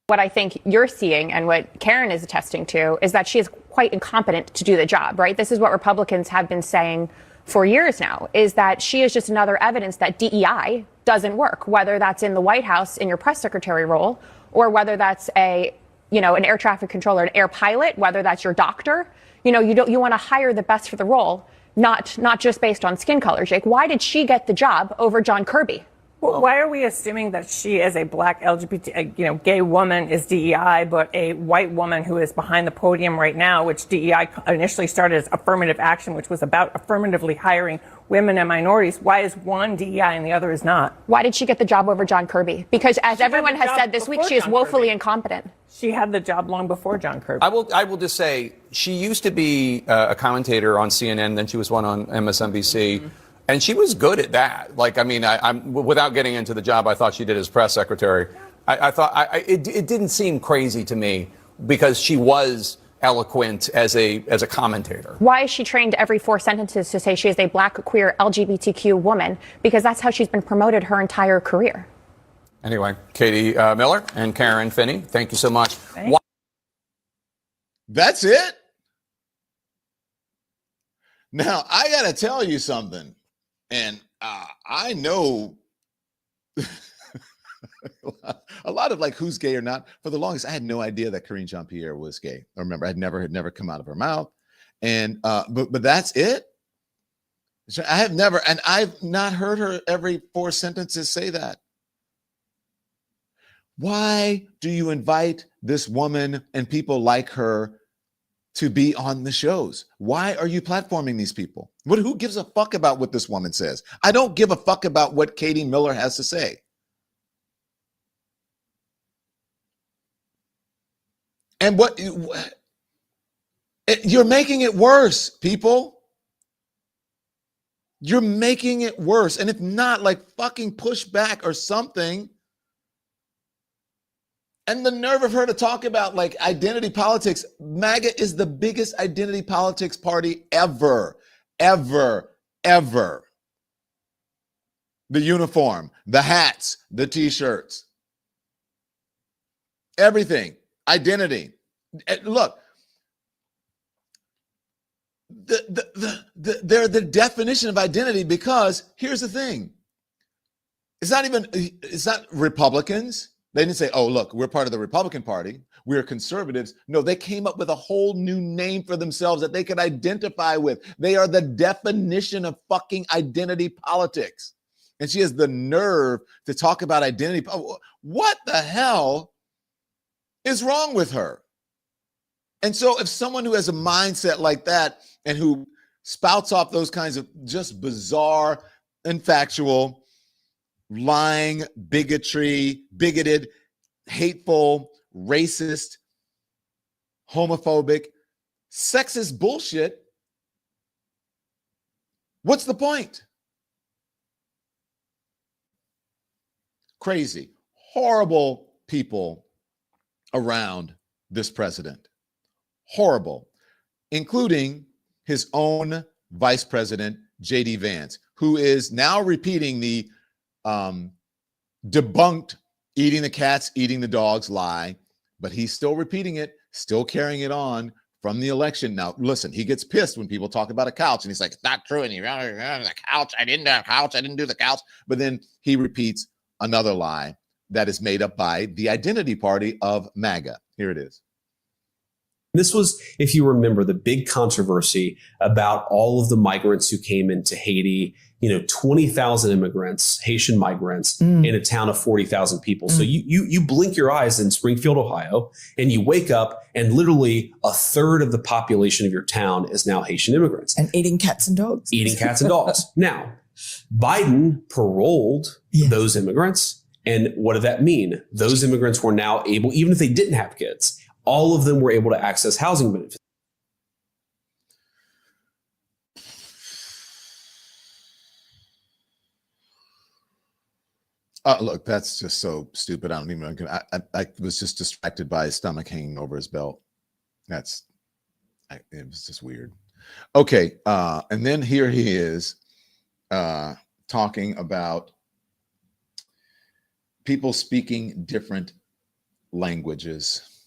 What I think you're seeing and what Karen is attesting to is that she is quite incompetent to do the job, right? This is what Republicans have been saying for years now, is that she is just another evidence that DEI doesn't work, whether that's in the White House in your press secretary role, or whether that's an air traffic controller, an air pilot, whether that's your doctor. You want to hire the best for the role, not just based on skin color. Jake, why did she get the job over John Kirby? Well, why are we assuming that she, as a black LGBT, gay woman, is DEI, but a white woman who is behind the podium right now, which DEI initially started as affirmative action, which was about affirmatively hiring women and minorities? Why is one DEI and the other is not? Why did she get the job over John Kirby? Because as everyone has said this week, she is woefully incompetent. She had the job long before John Kirby. I will just say she used to be a commentator on CNN, then she was one on MSNBC. Mm-hmm. And she was good at that. Like, I mean, I'm without getting into the job I thought she did as press secretary. I thought it didn't seem crazy to me because she was eloquent as a commentator. Why is she trained every 4 sentences to say she is a black, queer, LGBTQ woman? Because that's how she's been promoted her entire career. Anyway, Katie Miller and Karen Finney, thank you so much. That's it? Now, I got to tell you something. And I know a lot of like who's gay or not. For the longest, I had no idea that Karine Jean-Pierre was gay. I remember had never come out of her mouth. And but that's it. I have never, and I've not heard her every 4 sentences say that. Why do you invite this woman and people like her to be on the shows? Why are you platforming these people? Who gives a fuck about what this woman says? I don't give a fuck about what Katie Miller has to say. And you're making it worse, people. You're making it worse. And if not, like fucking push back or something. And the nerve of her to talk about like identity politics. MAGA is the biggest identity politics party ever. The uniform, the hats, the t-shirts, everything, identity. Look, they're the definition of identity because here's the thing. It's not Republicans. They didn't say, oh, look, we're part of the Republican Party. We're conservatives. No, they came up with a whole new name for themselves that they could identify with. They are the definition of fucking identity politics. And she has the nerve to talk about identity. What the hell is wrong with her? And so if someone who has a mindset like that and who spouts off those kinds of just bizarre, infactual, lying, bigoted, hateful, racist, homophobic, sexist bullshit, what's the point? Crazy, horrible people around this president. Horrible, including his own vice president, JD Vance, who is now repeating the debunked eating the cats, eating the dogs lie, but he's still repeating it, still carrying it on from the election. Now, listen, he gets pissed when people talk about a couch and he's like, it's not true. And the couch, I didn't have a couch. I didn't do the couch. But then he repeats another lie that is made up by the identity party of MAGA. Here it is. This was, if you remember, the big controversy about all of the migrants who came into Haiti. 20,000 immigrants, Haitian migrants, in a town of 40,000 people. So you blink your eyes in Springfield, Ohio, and you wake up and literally a third of the population of your town is now Haitian immigrants. And eating cats and dogs. Now, Biden paroled those immigrants. And what did that mean? Those immigrants were now able, even if they didn't have kids, all of them were able to access housing benefits. Look, that's just so stupid. I don't even. I was just distracted by his stomach hanging over his belt. It was just weird. Okay, and then here he is talking about people speaking different languages.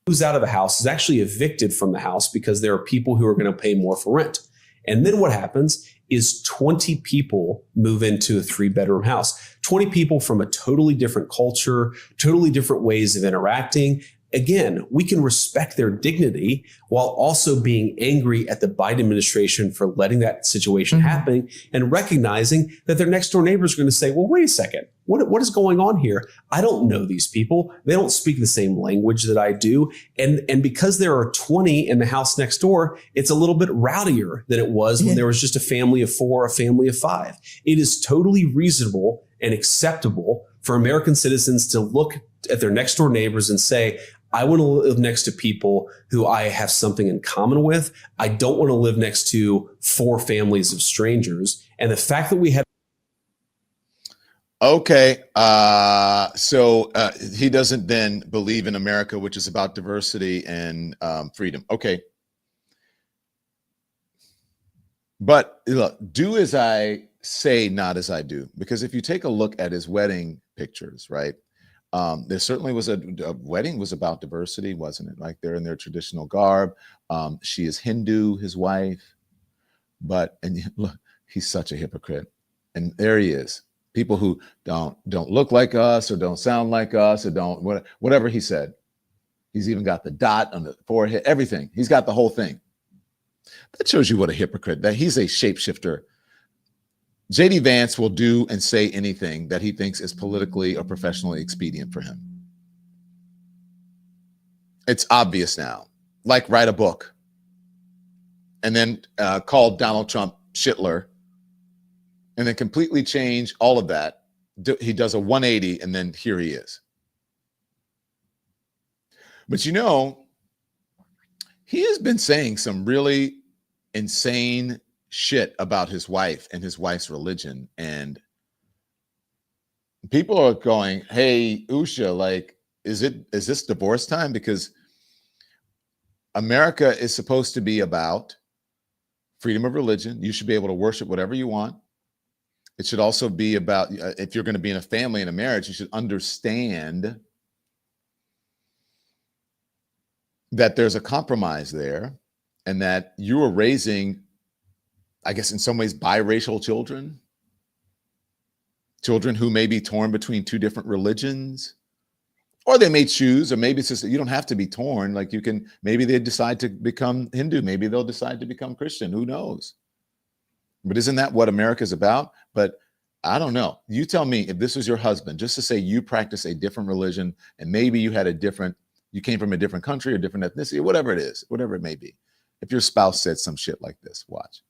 Who's out of the house is actually evicted from the house because there are people who are going to pay more for rent. And then what happens is 20 people move into a 3-bedroom house, 20 people from a totally different culture, totally different ways of interacting. Again, we can respect their dignity while also being angry at the Biden administration for letting that situation happen and recognizing that their next door neighbors are going to say, well, wait a second, what is going on here? I don't know these people. They don't speak the same language that I do. And because there are 20 in the house next door, it's a little bit rowdier than it was when there was just a family of 4, a family of 5. It is totally reasonable and acceptable for American citizens to look at their next door neighbors and say, I want to live next to people who I have something in common with. I don't want to live next to 4 families of strangers. And the fact that we have. Okay. So he doesn't then believe in America, which is about diversity and freedom. Okay. But look, do as I say, not as I do. Because if you take a look at his wedding pictures, right? There certainly was a wedding was about diversity, wasn't it? Like they're in their traditional garb. She is Hindu, his wife, and look, he's such a hypocrite. And there he is. People who don't look like us or don't sound like us or don't whatever he said. He's even got the dot on the forehead, everything. He's got the whole thing. That shows you what a hypocrite. That he's a shapeshifter. J.D. Vance will do and say anything that he thinks is politically or professionally expedient for him. It's obvious now. Like write a book and then call Donald Trump Shitler and then completely change all of that. He does a 180 and then here he is. But he has been saying some really insane shit about his wife and his wife's religion, and people are going, hey, Usha, like, is this divorce time? Because America is supposed to be about freedom of religion. You should be able to worship whatever you want. It should also be about, if you're going to be in a family and a marriage, you should understand that there's a compromise there and that you are raising, I guess, in some ways, biracial children who may be torn between 2 different religions, or they may choose, or maybe it's just, you don't have to be torn. Like maybe they decide to become Hindu. Maybe they'll decide to become Christian. Who knows? But isn't that what America's about? But I don't know. You tell me, if this was your husband, just to say you practice a different religion and maybe you came from a different country or different ethnicity, whatever it is, whatever it may be. If your spouse said some shit like this, watch.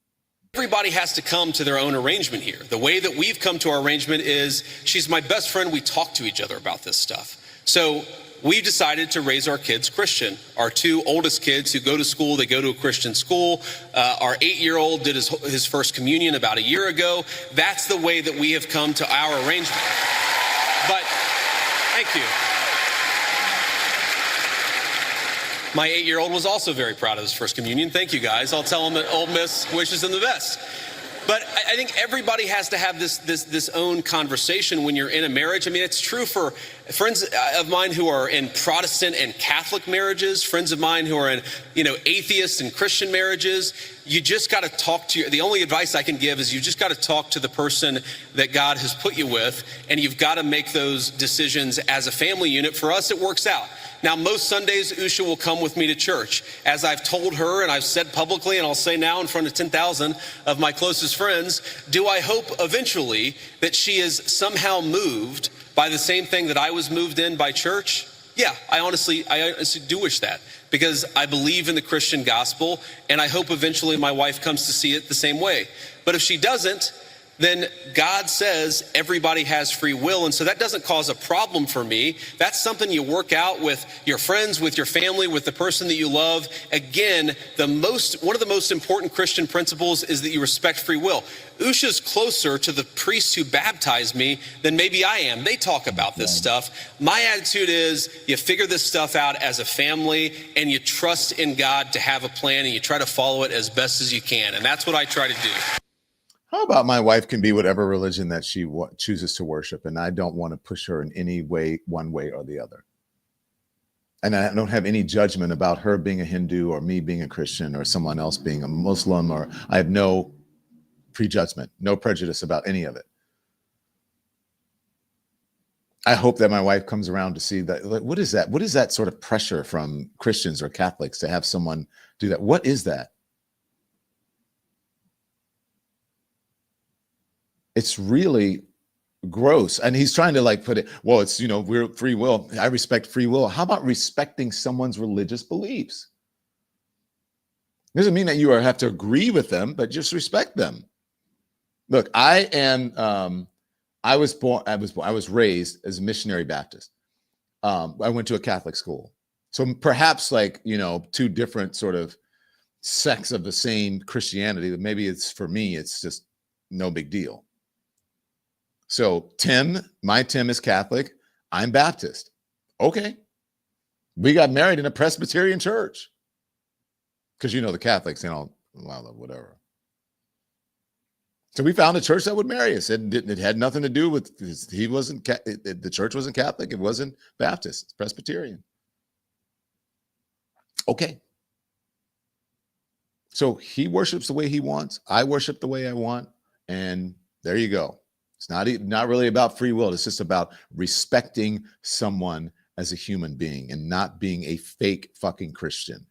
Everybody has to come to their own arrangement here. The way that we've come to our arrangement is she's my best friend. We talk to each other about this stuff. So we've decided to raise our kids Christian. Our 2 oldest kids who go to school, they go to a Christian school. Our 8-year-old did his first communion about a year ago. That's the way that we have come to our arrangement. But thank you. My 8-year-old was also very proud of his first communion. Thank you, guys. I'll tell him that Ole Miss wishes him the best. But I think everybody has to have this own conversation when you're in a marriage. I mean, it's true for friends of mine who are in Protestant and Catholic marriages, friends of mine who are in, atheist and Christian marriages. You just got to talk to the only advice I can give is you just got to talk to the person that God has put you with, and you've got to make those decisions as a family unit. For us, it works out. Now, most Sundays, Usha will come with me to church. As I've told her and I've said publicly, and I'll say now in front of 10,000 of my closest friends, do I hope eventually that she is somehow moved by the same thing that I was moved in by church? Yeah, I honestly do wish that, because I believe in the Christian gospel, and I hope eventually my wife comes to see it the same way. But if she doesn't, then God says everybody has free will, and so that doesn't cause a problem for me. That's something you work out with your friends, with your family, with the person that you love. Again, one of the most important Christian principles is that you respect free will. Usha's closer to the priests who baptized me than maybe I am. They talk about this stuff. My attitude is you figure this stuff out as a family, and you trust in God to have a plan, and you try to follow it as best as you can, and that's what I try to do. How about my wife can be whatever religion that she chooses to worship, and I don't want to push her in any way, one way or the other. And I don't have any judgment about her being a Hindu or me being a Christian or someone else being a Muslim, or I have no prejudgment, no prejudice about any of it. I hope that my wife comes around to see that. Like, what is that? What is that sort of pressure from Christians or Catholics to have someone do that? What is that? It's really gross. And he's trying to like put it, well, it's, we're free will. I respect free will. How about respecting someone's religious beliefs? Doesn't mean that you have to agree with them, but just respect them. Look, I was raised as a missionary Baptist. I went to a Catholic school. So perhaps two different sort of sects of the same Christianity. Maybe for me, it's just no big deal. So my Tim is Catholic. I'm Baptist. Okay. We got married in a Presbyterian church. Because the Catholics, whatever. So we found a church that would marry us. It had nothing to do with, the church wasn't Catholic. It wasn't Baptist. It's Presbyterian. Okay. So he worships the way he wants. I worship the way I want. And there you go. It's not really about free will. It's just about respecting someone as a human being and not being a fake fucking Christian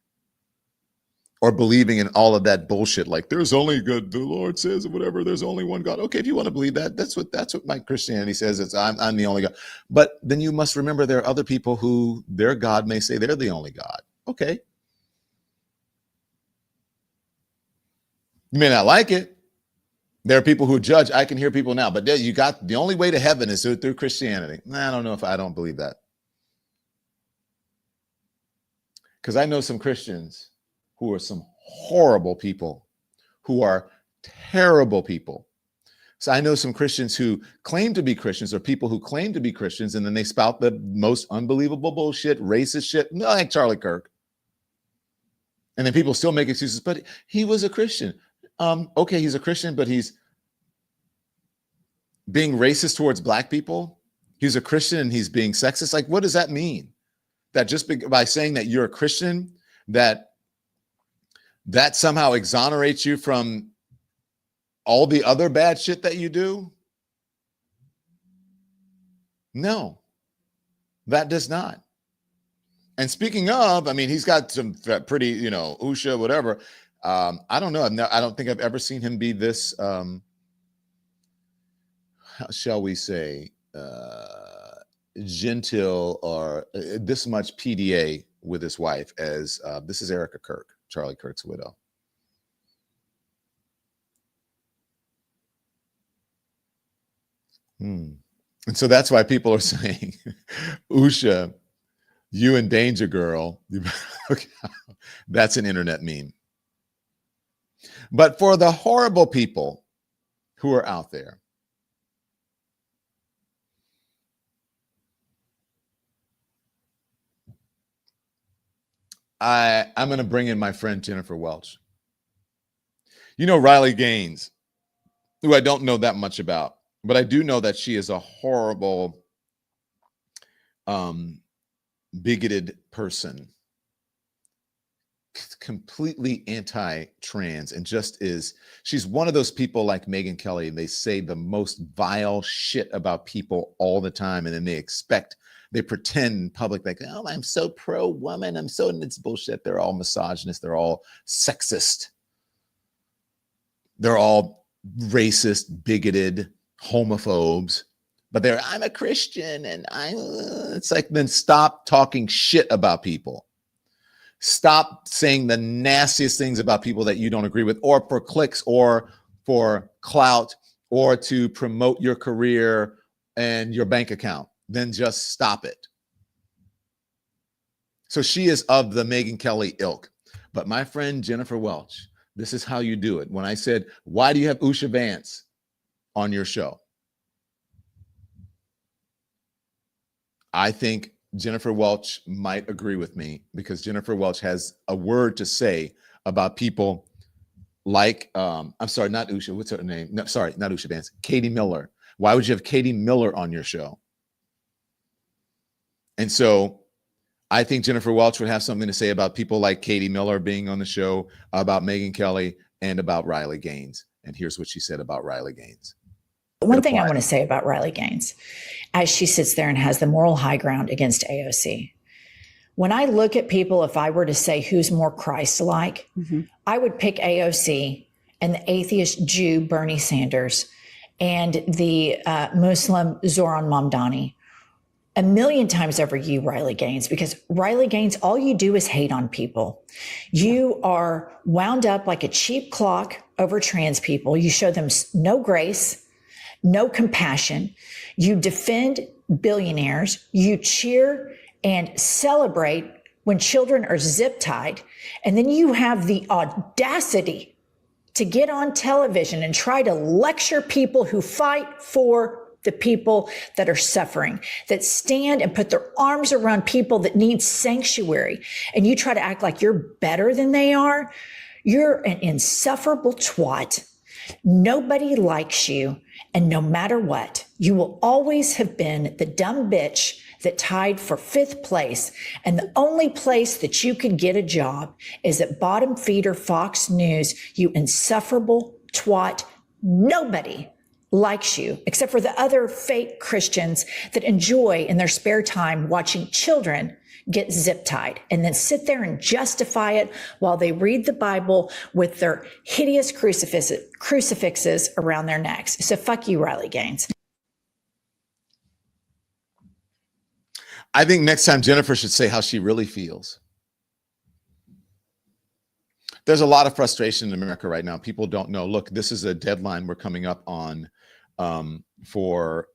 or believing in all of that bullshit. Like there's only good, the Lord says, or whatever. There's only one God. Okay, if you want to believe that, that's what my Christianity says. It's I'm the only God. But then you must remember there are other people who their God may say they're the only God. Okay, you may not like it. There are people who judge. I can hear people now, but you got the only way to heaven is through Christianity. I don't know if I don't believe that. Because I know some Christians who are some horrible people, who are terrible people. So I know some Christians who claim to be Christians, or people who claim to be Christians, and then they spout the most unbelievable bullshit, racist shit, like Charlie Kirk. And then people still make excuses, but he was a Christian. Okay, he's a Christian, but he's being racist towards Black people. He's a Christian and he's being sexist. Like, what does that mean? That just by saying that you're a Christian, that somehow exonerates you from all the other bad shit that you do? No, that does not. And speaking of, he's got some pretty, Usha, whatever. I don't know. I don't think I've ever seen him be this, shall we say, gentle or this much PDA with his wife as this is Erica Kirk, Charlie Kirk's widow. And so that's why people are saying, Usha, you in danger, girl. That's an internet meme. But for the horrible people who are out there, I'm going to bring in my friend Jennifer Welch. Riley Gaines, who I don't know that much about, but I do know that she is a horrible, bigoted person. completely anti-trans and just is, she's one of those people like Megyn Kelly. They say the most vile shit about people all the time. And then they pretend in public like, oh, I'm so pro-woman. and it's bullshit. They're all misogynist. They're all sexist. They're all racist, bigoted, homophobes. But I'm a Christian and it's like, then stop talking shit about people. Stop saying the nastiest things about people that you don't agree with, or for clicks, or for clout, or to promote your career and your bank account. Then just stop it. So she is of the Megyn Kelly ilk. But my friend Jennifer Welch, this is how you do it. When I said, why do you have Usha Vance on your show? I think Jennifer Welch might agree with me, because Jennifer Welch has a word to say about people like, I'm sorry, not Usha. What's her name? No, sorry, not Usha Vance. Katie Miller. Why would you have Katie Miller on your show? And so I think Jennifer Welch would have something to say about people like Katie Miller being on the show, about Megyn Kelly, and about Riley Gaines. And here's what she said about Riley Gaines. One thing I want to say about Riley Gaines, as she sits there and has the moral high ground against AOC. When I look at people, if I were to say who's more Christ-like, I would pick AOC and the atheist Jew Bernie Sanders and the Muslim Zoran Mamdani a million times over you, Riley Gaines, because Riley Gaines, all you do is hate on people. You are wound up like a cheap clock over trans people. You show them no grace, no compassion. You defend billionaires. You cheer and celebrate when children are zip tied. And then you have the audacity to get on television and try to lecture people who fight for the people that are suffering, that stand and put their arms around people that need sanctuary. And you try to act like you're better than they are. You're an insufferable twat. Nobody likes you. And no matter what, you will always have been the dumb bitch that tied for 5th place. And the only place that you could get a job is at bottom feeder Fox News, you insufferable twat. Nobody likes you, except for the other fake Christians that enjoy in their spare time watching children get zip tied and then sit there and justify it while they read the Bible with their hideous crucifixes around their necks. So fuck you, Riley Gaines. I think next time Jennifer should say how she really feels. There's a lot of frustration in America right now. People don't know. Look, this is a deadline we're coming up on for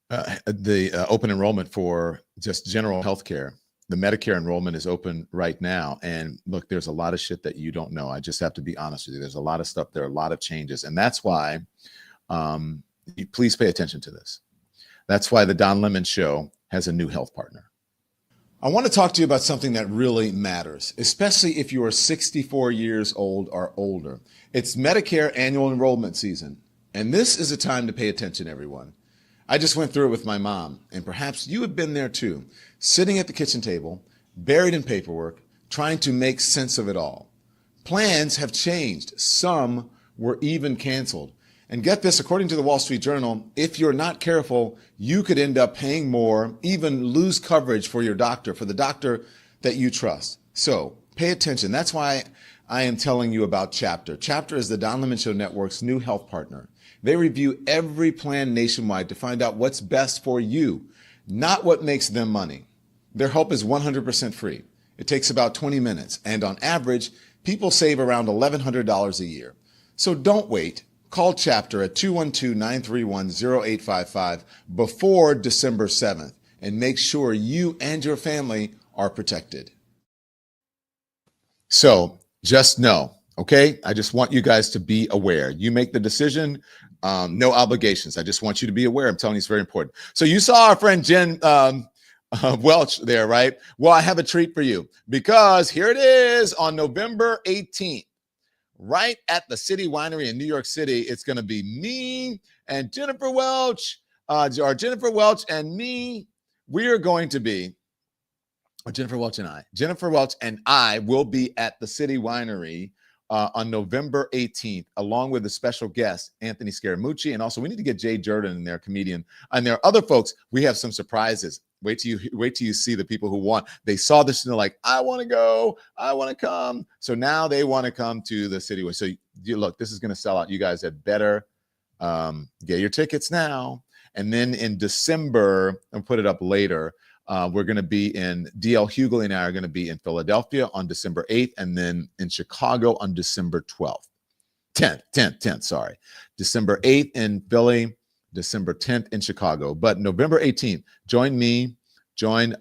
the open enrollment for just general health care. The Medicare enrollment is open right now. And look, there's a lot of shit that you don't know. I just have to be honest with you. There's a lot of stuff. There are a lot of changes. And that's why please pay attention to this. That's why the Don Lemon Show has a new health partner. I want to talk to you about something that really matters, especially if you are 64 years old or older. It's Medicare annual enrollment season. And this is a time to pay attention, everyone. I just went through it with my mom, and perhaps you have been there too, sitting at the kitchen table, buried in paperwork, trying to make sense of it all. Plans have changed. Some were even canceled. And get this, according to the Wall Street Journal, if you're not careful, you could end up paying more, even lose coverage for your doctor, for the doctor that you trust. So pay attention. That's why I am telling you about Chapter. Chapter is the Don Lemon Show Network's new health partner. They review every plan nationwide to find out what's best for you, not what makes them money. Their help is 100% free. It takes about 20 minutes. And on average, people save around $1,100 a year. So don't wait. Call Chapter at 212-931-0855 before December 7th and make sure you and your family are protected. So just know, okay? I just want you guys to be aware. You make the decision, no obligations. I just want you to be aware. I'm telling you, it's very important. So you saw our friend Jen Welch there, right? Well, I have a treat for you because here it is on November 18th. Right at the City Winery in New York City. It's going to be me and Jennifer Welch, or Jennifer Welch and me. We are going to be Jennifer Welch and I will be at the City Winery on November 18th, along with a special guest, Anthony Scaramucci. And also we need to get Jay Jordan in there, comedian. And there are other folks. We have some surprises. Wait till you see the people who want. They saw this and they're like, I want to go. I want to come. So now they want to come to the City Winery. So you look, this is going to sell out. You guys had better get your tickets now. And then in December, I'll put it up later. We're going to be in, DL Hughley and I are going to be in Philadelphia on December 8th, and then in Chicago on December 10th, sorry. December 8th in Philly, December 10th in Chicago. But November 18th, join me, join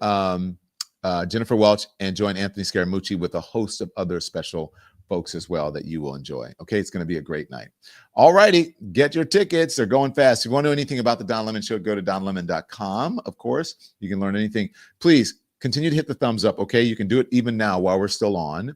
Jennifer Welch, and join Anthony Scaramucci with a host of other special folks as well that you will enjoy. Okay, it's going to be a great night. All righty, get your tickets. They're going fast. If you want to know anything about the Don Lemon Show, go to donlemon.com. Of course, you can learn anything. Please continue to hit the thumbs up. Okay, you can do it even now while we're still on.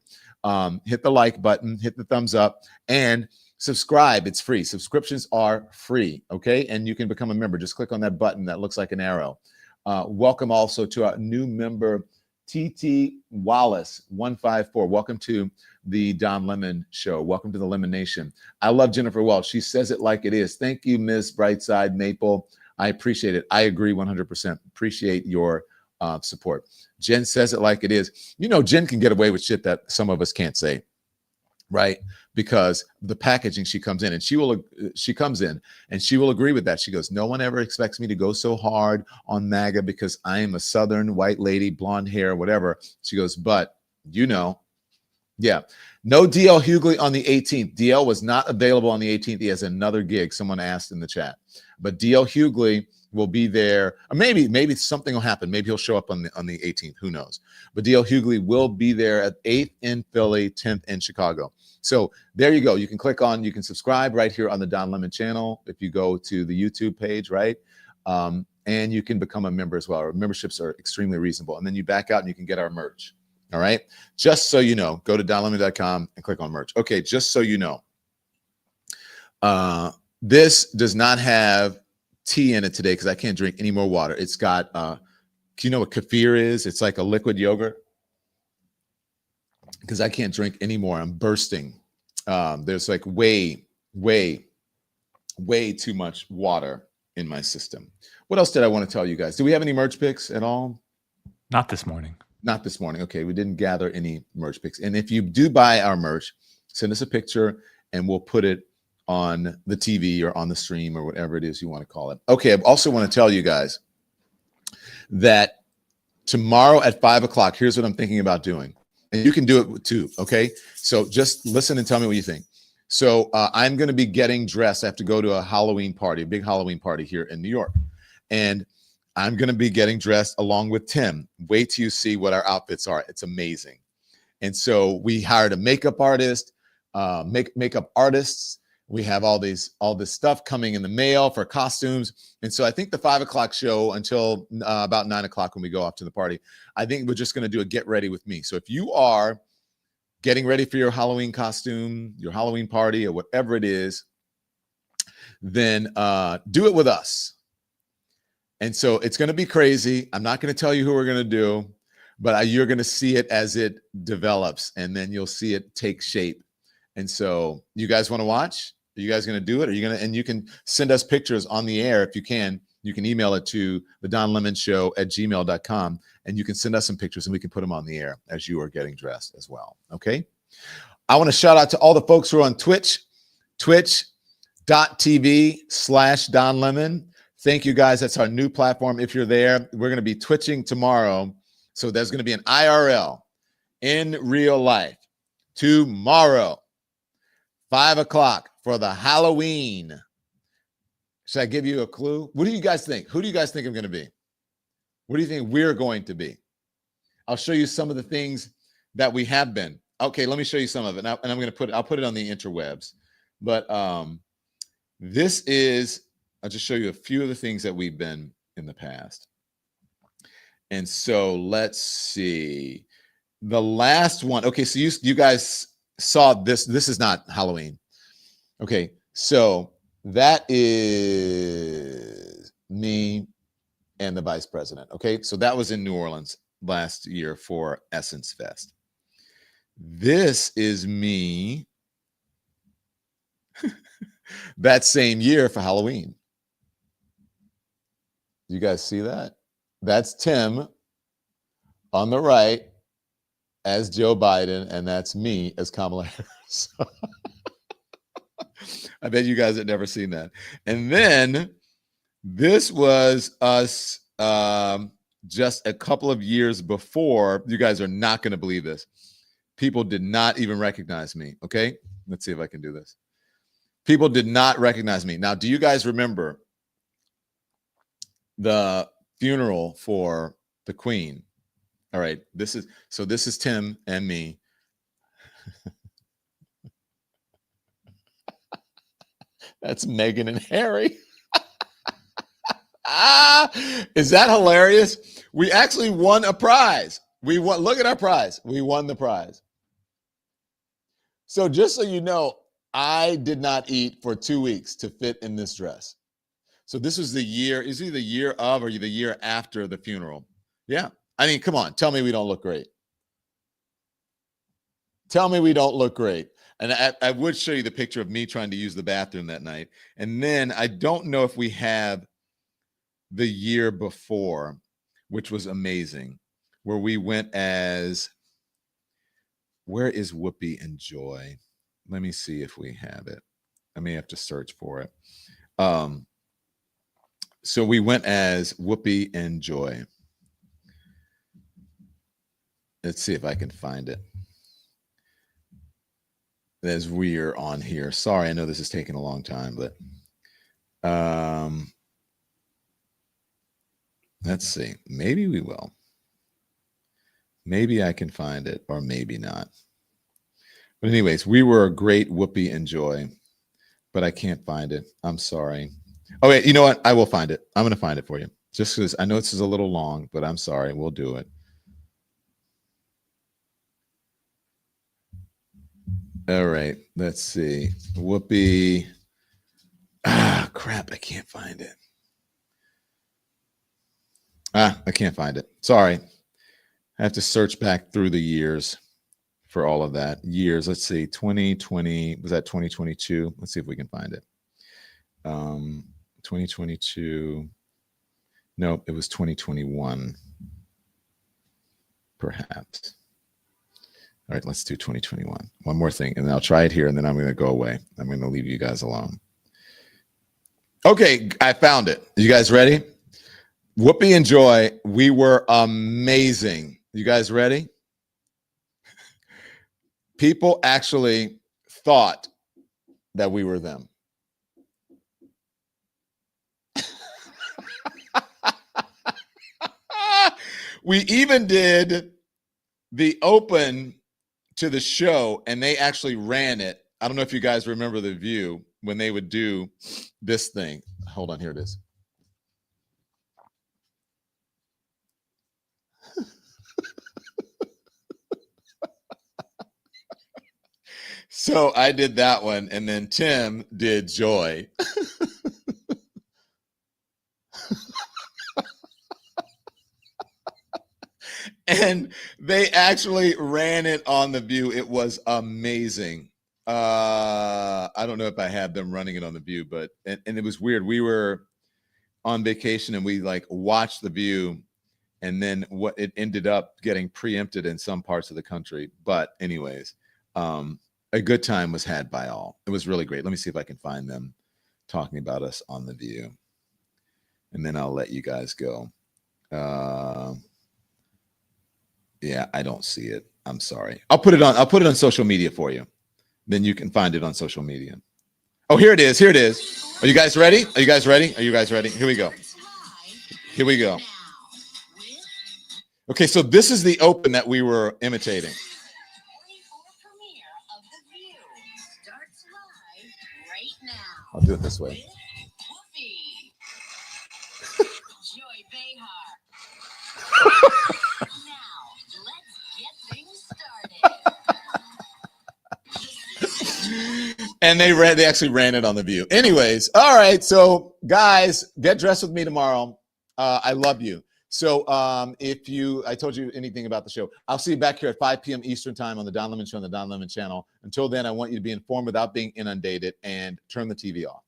Hit the like button, hit the thumbs up, and subscribe. It's free. Subscriptions are free. Okay, and you can become a member. Just click on that button that looks like an arrow. Welcome also to our new member, TT Wallace 154. Welcome to the Don Lemon Show. Welcome to the Lemon Nation. I love Jennifer Welch. She says it like it is. Thank you, Ms. Brightside Maple. I appreciate it. I agree 100%. Appreciate your support. Jen says it like it is. You know, Jen can get away with shit that some of us can't say, right? Because the packaging she comes in and she will agree with that. She goes, no one ever expects me to go so hard on MAGA because I am a Southern white lady, blonde hair, whatever. She goes, but you know, yeah, no DL Hughley on the 18th. DL was not available on the 18th. He has another gig. Someone asked in the chat, but DL Hughley will be there. Or maybe something will happen. Maybe he'll show up on the 18th. Who knows? But DL Hughley will be there at 8th in Philly, 10th in Chicago. So there you go. You can click on, you can subscribe right here on the Don Lemon channel if you go to the YouTube page, right? And you can become a member as well. Our memberships are extremely reasonable. And then you back out and you can get our merch. All right. Just so you know, go to donlemon.com and click on merch. Okay. Just so you know, this does not have tea in it today because I can't drink any more water. It's got, do you know what kefir is? It's like a liquid yogurt. Because I can't drink anymore. I'm bursting. There's like way too much water in my system. What else did I want to tell you guys? Do we have any merch picks at all? Not this morning. Not this morning. Okay, we didn't gather any merch picks. And if you do buy our merch, send us a picture and we'll put it on the TV or on the stream or whatever it is you want to call it. Okay, I also want to tell you guys that tomorrow at 5 o'clock, here's what I'm thinking about doing. And you can do it too, okay? So just listen and tell me what you think. So I'm going to be getting dressed. I have to go to a Halloween party, a big Halloween party here in New York. And I'm going to be getting dressed along with Tim. Wait till you see what our outfits are. It's amazing. And so we hired a makeup artist, makeup artists. We have all this stuff coming in the mail for costumes. And so I think the 5 o'clock show until about 9 o'clock when we go off to the party, I think we're just going to do a get ready with me. So if you are getting ready for your Halloween costume, your Halloween party or whatever it is, then do it with us. And so it's going to be crazy. I'm not going to tell you who we're going to do, but you're going to see it as it develops and then you'll see it take shape. And so you guys want to watch? Are you guys going to do it? Are you going to, and you can send us pictures on the air. If you can email it to thedonlemonshow@gmail.com and you can send us some pictures and we can put them on the air as you are getting dressed as well. Okay. I want to shout out to all the folks who are on Twitch, twitch.tv/Don Lemon. Thank you guys. That's our new platform. If you're there, we're going to be twitching tomorrow. So there's going to be an IRL in real life tomorrow, 5 o'clock for the Halloween. Should I give you a clue? What do you guys think? Who do you guys think I'm going to be? What do you think we're going to be? I'll show you some of the things that we have been. Okay, let me show you some of it. Now, and I'll put it on the interwebs. But this is, I'll just show you a few of the things that we've been in the past. And so let's see. The last one. Okay, so you guys saw this. This is not Halloween. Okay, so that is me and the vice president. Okay, so that was in New Orleans. last year for Essence Fest. This is me that same year for Halloween. You guys see that? That's Tim on the right as Joe Biden, and that's me as Kamala Harris. I bet you guys had never seen that. And then this was us just a couple of years before. You guys are not going to believe this. People did not even recognize me. Okay, let's see if I can do this. People did not recognize me. Now, do you guys remember the funeral for the Queen? All right, this is Tim and me. That's Meghan and Harry. Is that hilarious? We actually won a prize. Look at our prize. We won the prize. So just so you know, I did not eat for 2 weeks to fit in this dress. So this was the year, is it the year of or the year after the funeral? Yeah. I mean, come on, tell me we don't look great. Tell me we don't look great. And I would show you the picture of me trying to use the bathroom that night. And then I don't know if we have the year before, which was amazing, where we went as, where is Whoopi and Joy? Let me see if we have it. I may have to search for it. So we went as Whoopi and Joy. Let's see if I can find it. As we're on here. Sorry, I know this is taking a long time, but let's see. Maybe we will. Maybe I can find it, or maybe not. But anyways, we were a great Whoopi and Joy, but I can't find it. I'm sorry. Oh, wait, you know what? I will find it. I'm going to find it for you. Just because I know this is a little long, but I'm sorry. We'll do it. All right, let's see. Whoopi. Crap, I can't find it. I can't find it. Sorry. I have to search back through the years for all of that. Years, let's see. 2020, was that 2022? Let's see if we can find it. 2022. Nope, it was 2021. Perhaps. All right, let's do 2021. One more thing, and then I'll try it here, and then I'm going to go away. I'm going to leave you guys alone. Okay, I found it. You guys ready? Whoopi and Joy, we were amazing. You guys ready? People actually thought that we were them. We even did the open to the show, and they actually ran it. I don't know if you guys remember The View when they would do this thing. Hold on, here it is. So I did that one, and then Tim did Joy. And they actually ran it on The View. It was amazing. I don't know if I had them running it on The View, but and it was weird. We were on vacation and we like watched The View, and then what it ended up getting preempted in some parts of the country. But anyways, a good time was had by all. It was really great. Let me see if I can find them talking about us on The View, and then I'll let you guys go. Yeah, I don't see it. I'm sorry. I'll put it on social media for you. Then you can find it on social media. Oh, here it is. Here it is. Are you guys ready? Are you guys ready? Are you guys ready? Here we go. Here we go. Okay, so this is the open that we were imitating. I'll do it this way. And they actually ran it on The View. Anyways, all right. So guys, get dressed with me tomorrow. I love you. So I told you anything about the show, I'll see you back here at 5 p.m. Eastern time on the Don Lemon Show on the Don Lemon channel. Until then, I want you to be informed without being inundated, and turn the TV off.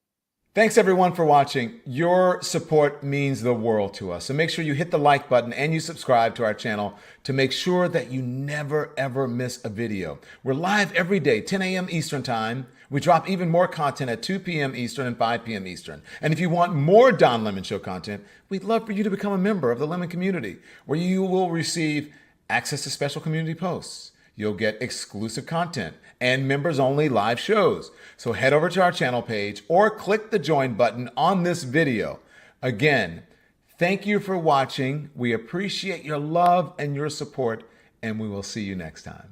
Thanks everyone for watching. Your support means the world to us. So make sure you hit the like button and you subscribe to our channel to make sure that you never ever miss a video. We're live every day, 10 a.m. Eastern time. We drop even more content at 2 p.m. Eastern and 5 p.m. Eastern. And if you want more Don Lemon Show content, we'd love for you to become a member of the Lemon community, where you will receive access to special community posts. You'll get exclusive content and members-only live shows. So head over to our channel page or click the join button on this video. Again, thank you for watching. We appreciate your love and your support, and we will see you next time.